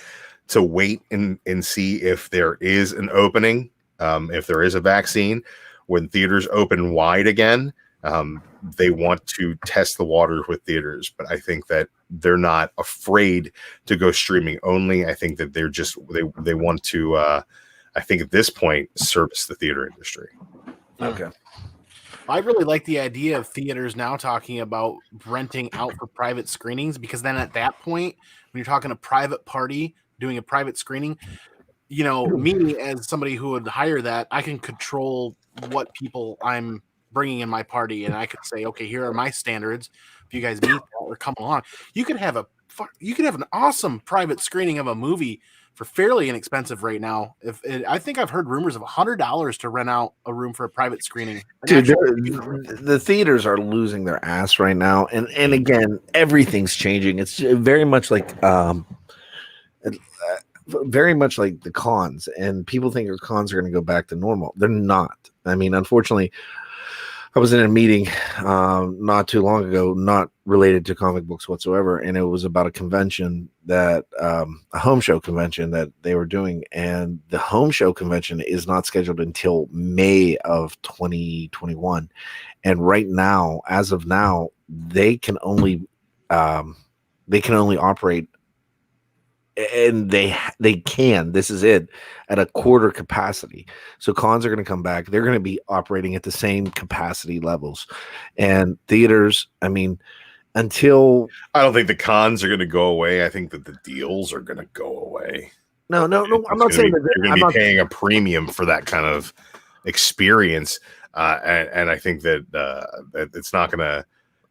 to wait and see if there is an opening, if there is a vaccine. When theaters open wide again, they want to test the waters with theaters. But I think that they're not afraid to go streaming only. I think that they're just they want to. I think at this point service the theater industry. Okay. I really like the idea of theaters now talking about renting out for private screenings, because then at that point, when you're talking a private party doing a private screening, you know, me as somebody who would hire that, I can control what people I'm bringing in my party, and I could say, okay, here are my standards. If you guys meet that or come along, you could have an awesome private screening of a movie for fairly inexpensive right now. I think I've heard rumors of $100 to rent out a room for a private screening. Dude, the theaters are losing their ass right now, and again, everything's changing. It's very much like the cons, and people think our cons are going to go back to normal. They're not. I mean, unfortunately, I was in a meeting not too long ago, not related to comic books whatsoever, and it was about a convention that a home show convention that they were doing, and the home show convention is not scheduled until May of 2021. And right now, as of now, they can only operate, and this is it, at a quarter capacity. So cons are going to come back. They're going to be operating at the same capacity levels, and theaters, I mean, until I don't think the cons are going to go away. I think that the deals are going to go away. No. I'm not saying that you're going to be paying a premium for that kind of experience, and I think that it's not going to.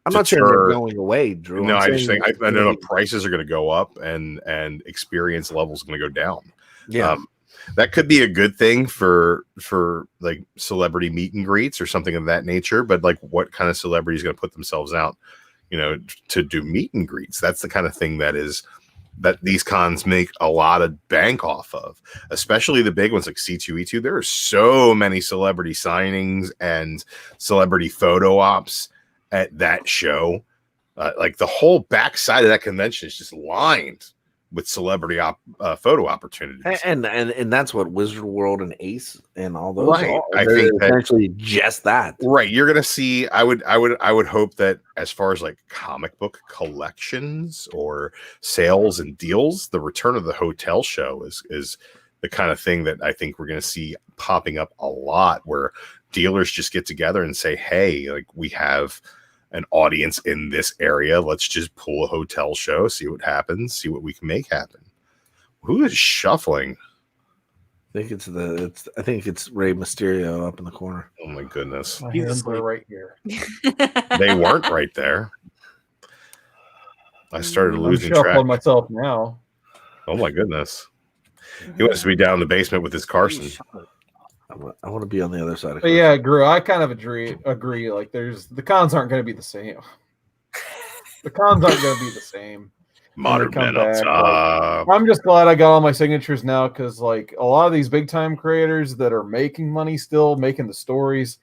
I'm not saying they're going away, Drew. No, I just think I know prices are going to go up, and experience levels are going to go down. Yeah, that could be a good thing for like celebrity meet and greets or something of that nature. But like, what kind of celebrity is going to put themselves out, to do meet and greets? That's the kind of thing that these cons make a lot of bank off of, especially the big ones like C2E2. There are so many celebrity signings and celebrity photo ops at that show. Like the whole backside of that convention is just lined with celebrity photo opportunities, and that's what Wizard World and Ace and all those. Right. I think essentially just that. Right. You're gonna see. I would hope that as far as like comic book collections or sales and deals, the return of the hotel show is the kind of thing that I think we're gonna see popping up a lot, where dealers just get together and say, hey, like, we have an audience in this area. Let's just pull a hotel show, see what happens, see what we can make happen. Who is shuffling? I think it's Rey Mysterio up in the corner. Oh my goodness. My hands are right here. They weren't right there. I started losing I'm track. myself now. Oh my goodness. He wants to be down in the basement with his Carson. I want to be on the other side of. But yeah, Drew, I kind of agree. Like, the cons aren't going to be the same. The cons aren't going to be the same. Modern men on top. I'm just glad I got all my signatures now, because like a lot of these big time creators that are making money still, making the stories,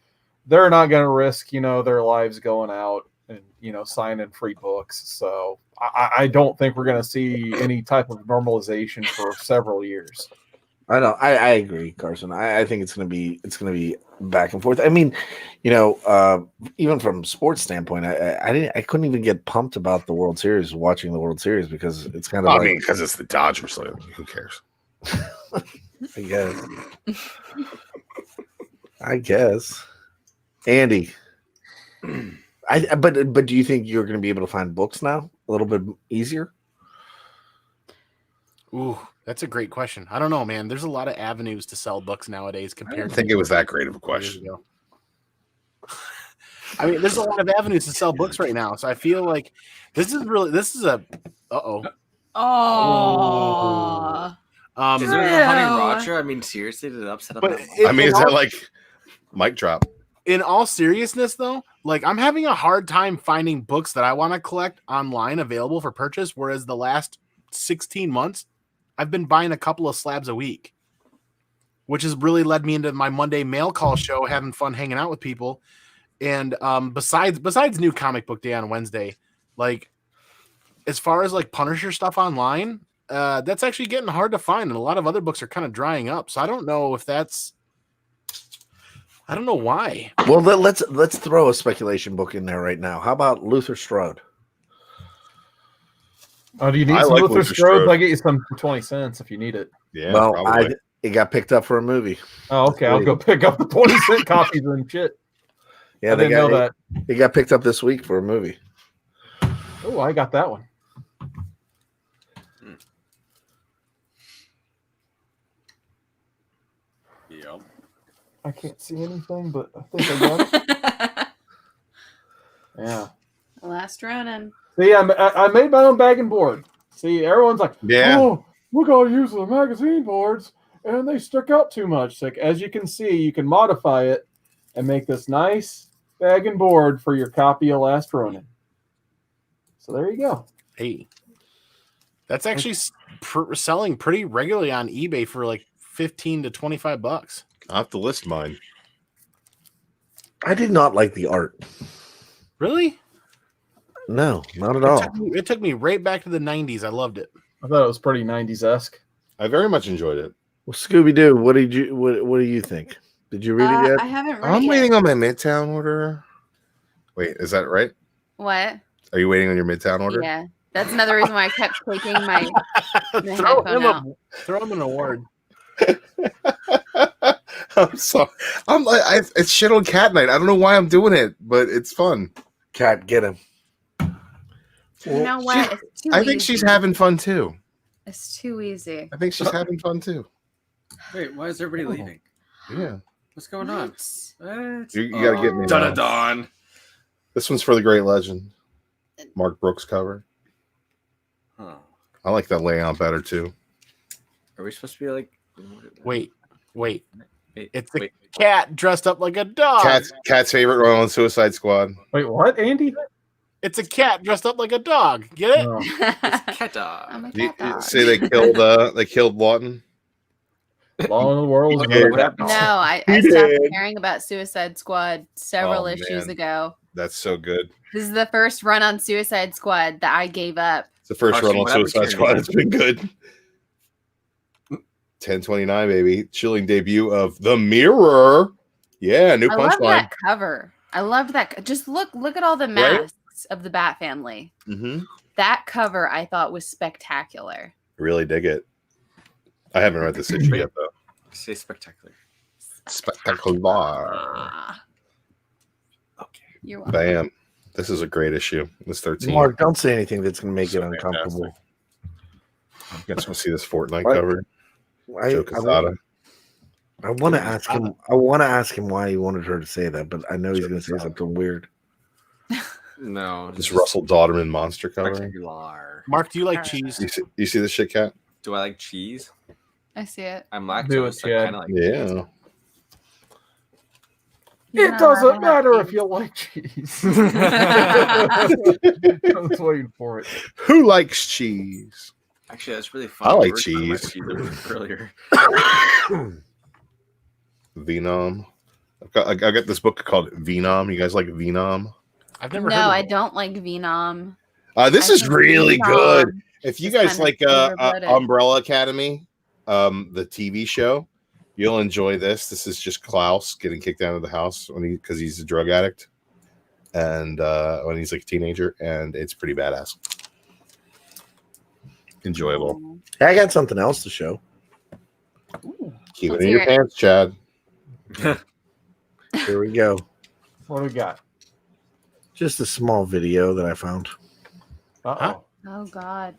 they're not going to risk their lives going out and signing free books. So I don't think we're going to see any type of normalization for several years. I know. I agree, Carson. I think it's gonna be back and forth. I mean, even from sports standpoint, I couldn't even get pumped about the World Series, watching the World Series, because it's kind of because it's the Dodgers. So who cares? I guess. Andy, But do you think you're going to be able to find books now a little bit easier? Ooh, that's a great question. I don't know, man. There's a lot of avenues to sell books nowadays I compared didn't to think it was that great of a years question. ago. I mean, there's a lot of avenues to sell books right now, so I feel like this is a uh-oh. Oh. Is it a honey True. Roger? I mean, seriously, did it upset up But that it- much? I mean, in is that all- like mic drop? In all seriousness, though, like I'm having a hard time finding books that I want to collect online available for purchase, whereas the last 16 months, I've been buying a couple of slabs a week, which has really led me into my Monday mail call show, having fun hanging out with people. And besides New Comic Book Day on Wednesday, like as far as like Punisher stuff online, that's actually getting hard to find, and a lot of other books are kind of drying up. So I don't know if that's, I don't know why. Well, let's throw a speculation book in there right now. How about Luther Strode? Oh, do you need I some like Luther Luther Strode? Strode. I'll get you some for 20 cents if you need it. Yeah, well, probably. it got picked up for a movie. Oh, okay. I'll go pick up the 20-cent copies and shit. Yeah, I they didn't know got that. it got picked up this week for a movie. Oh, I got that one. Yep. I can't see anything, but I think I got it. Yeah. Last Ronin. See, I made my own bag and board. See, everyone's like, Yeah. oh, look, I'll use the magazine boards, and they stick out too much. Like, as you can see, you can modify it and make this nice bag and board for your copy of Last Ronin. So there you go. Hey, that's actually selling pretty regularly on eBay for like $15 to $25. I'll have to list mine. I did not like the art. Really? No, not at all. It took me right back to the 90s. I loved it. I thought it was pretty 90s-esque. I very much enjoyed it. Well, Scooby Doo, what do you think? Did you read it yet? I haven't read I'm it waiting yet. on my Midtown order. Wait, is that right? What? Are you waiting on your Midtown order? Yeah. That's another reason why I kept taking my throw, headphone him out. throw him an award. I'm sorry. It's shit on cat night. I don't know why I'm doing it, but it's fun. Cat, get him. You know what? It's too I think she's easy. having fun too. It's too easy. I think she's having fun too. Wait, why is everybody leaving? Yeah. What's going on? What? You gotta get me now. Dun-dun-dun. This one's for the great legend. Mark Brooks cover. Huh. I like that layout better too. Are we supposed to be like? Wait. Wait, It's a wait. cat dressed up like a dog. Cat's favorite role in Suicide Squad. Wait, what, Andy? It's a cat dressed up like a dog. Get it? Oh. Cat dog. I'm a You cat dog. say they killed Lawton. Law in the world. Okay, what happened? No, I He stopped did. caring about Suicide Squad several Oh, issues man. ago. That's so good. This is the first run on Suicide Squad that I gave up. It's the first Carson, run on what happened to Suicide your Squad. name? It's been good. 1029, baby. Chilling debut of The Mirror. Yeah, new I love punchline. that cover. I loved that. Just look at all the masks of the Bat family. Mm-hmm. That cover I thought was spectacular. Really dig it. I haven't read this issue yet, though. Say spectacular. Spectacular. Ah. Okay. You're welcome. Bam. This is a great issue. This 13. Mark, don't say anything that's going to make So it uncomfortable. You guys want to see this Fortnite What? cover? Joe Quesada. I want to ask him. I want to ask him why he wanted her to say that, but I know he's going to say something weird. No. This Russell Dauterman monster cover. Spectacular. Mark, do you like cheese? You see this shit, Cat? Do I like cheese? I see it. I'm Do it, lactose. I Chad. kind of like Yeah. cheese. You're It not doesn't allowed to have matter if cheese. you like cheese. I was waiting for it. Who likes cheese? Actually, that's really fun. I like We were talking about cheese. earlier. Venom. I got this book called Venom. You guys like Venom? I've never No, heard of I it. don't like Venom. This I is think really Venom good. If you is guys kinda like overbloated. Umbrella Academy, the TV show, you'll enjoy this. This is just Klaus getting kicked out of the house because he's a drug addict, and when he's like a teenager, and it's pretty badass, enjoyable. Hey, I got something else to show. Keep Let's it in hear your it. pants, Chad. Here we go. What do we got? Just a small video that I found. Uh-oh. Oh God.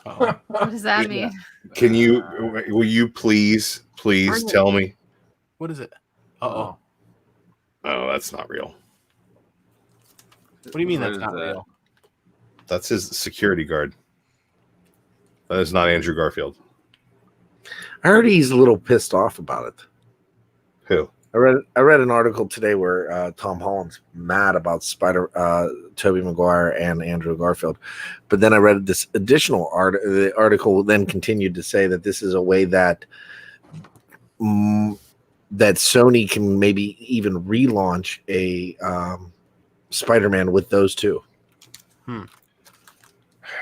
Uh-oh. What does that mean? Can you? Will you please tell me? What is it? Uh-oh. Oh, that's not real. What do you mean What that's is not that? real? That's his security guard. That is not Andrew Garfield. I heard he's a little pissed off about it. Who? I read an article today where Tom Holland's mad about Tobey Maguire and Andrew Garfield, but then I read this additional the article then continued to say that this is a way that that Sony can maybe even relaunch a Spider-Man with those two.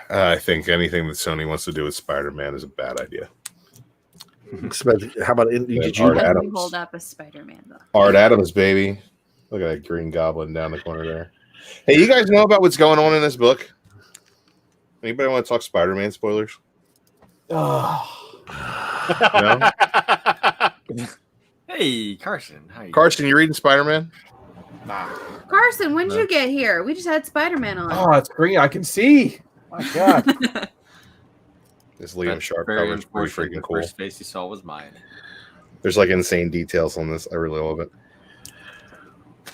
I think anything that Sony wants to do with Spider-Man is a bad idea. How about did you? Art How do Adams. we hold up a Spider-Man though? Art Adams, baby. Look at that Green Goblin down the corner there. Hey, you guys know about what's going on in this book? Anybody want to talk Spider-Man spoilers? No? Hey, Carson. How you Carson, you reading Spider-Man? Nah. Carson, when did you get here? We just had Spider-Man on. Oh, it's green. I can see. My God. This Liam That's Sharp very cover is pretty unfortunate. freaking The cool. first face you saw was mine. There's like insane details on this. I really love it.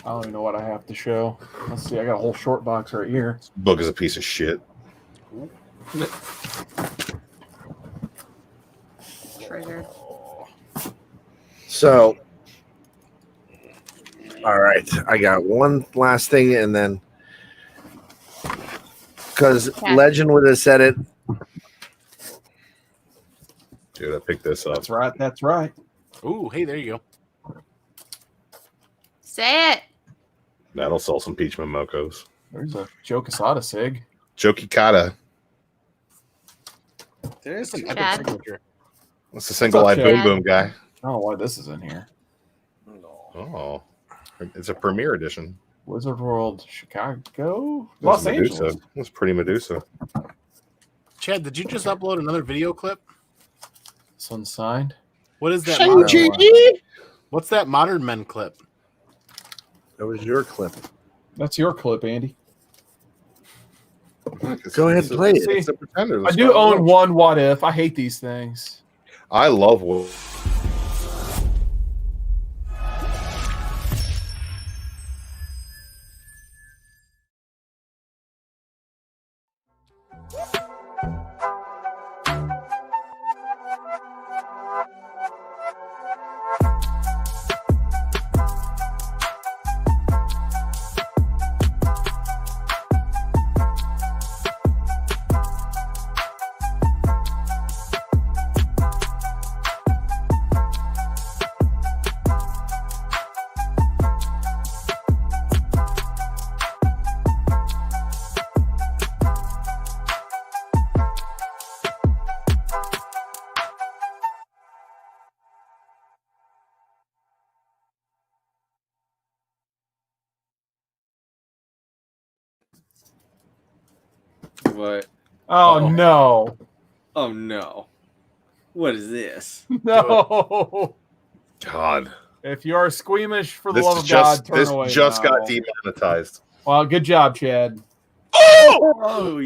I don't even know what I have to show. Let's see. I got a whole short box right here. This book is a piece of shit. Triggered. So, all right, I got one last thing, and then because Okay. Legend would have said it. Dude, I picked this up. That's right. That's right. Ooh, hey, there you go. Say it. That'll sell some peach momokos. There's a Joe Quesada sig. Joki Kata. There's That's an epic Chad. signature. That's the single eyed What's boom up, boom guy. I don't know why this is in here. Oh, it's a premiere edition. Wizard World, Chicago, That's Los Angeles. Medusa. That's pretty Medusa. Chad, did you just upload another video clip? This one's signed. What is that? Shang-Chi! Modern, what's that Modern Men clip? That was your clip. That's your clip, Andy. Go ahead and play it. It's a Pretender. I That's do what own love. one What If. I hate these things. I love Will. What? Oh, Uh-oh. no. Oh no. What is this? No. God. If you are squeamish for the This love of just God, turn this away just now. got demonetized. Well, good job, Chad. Oh,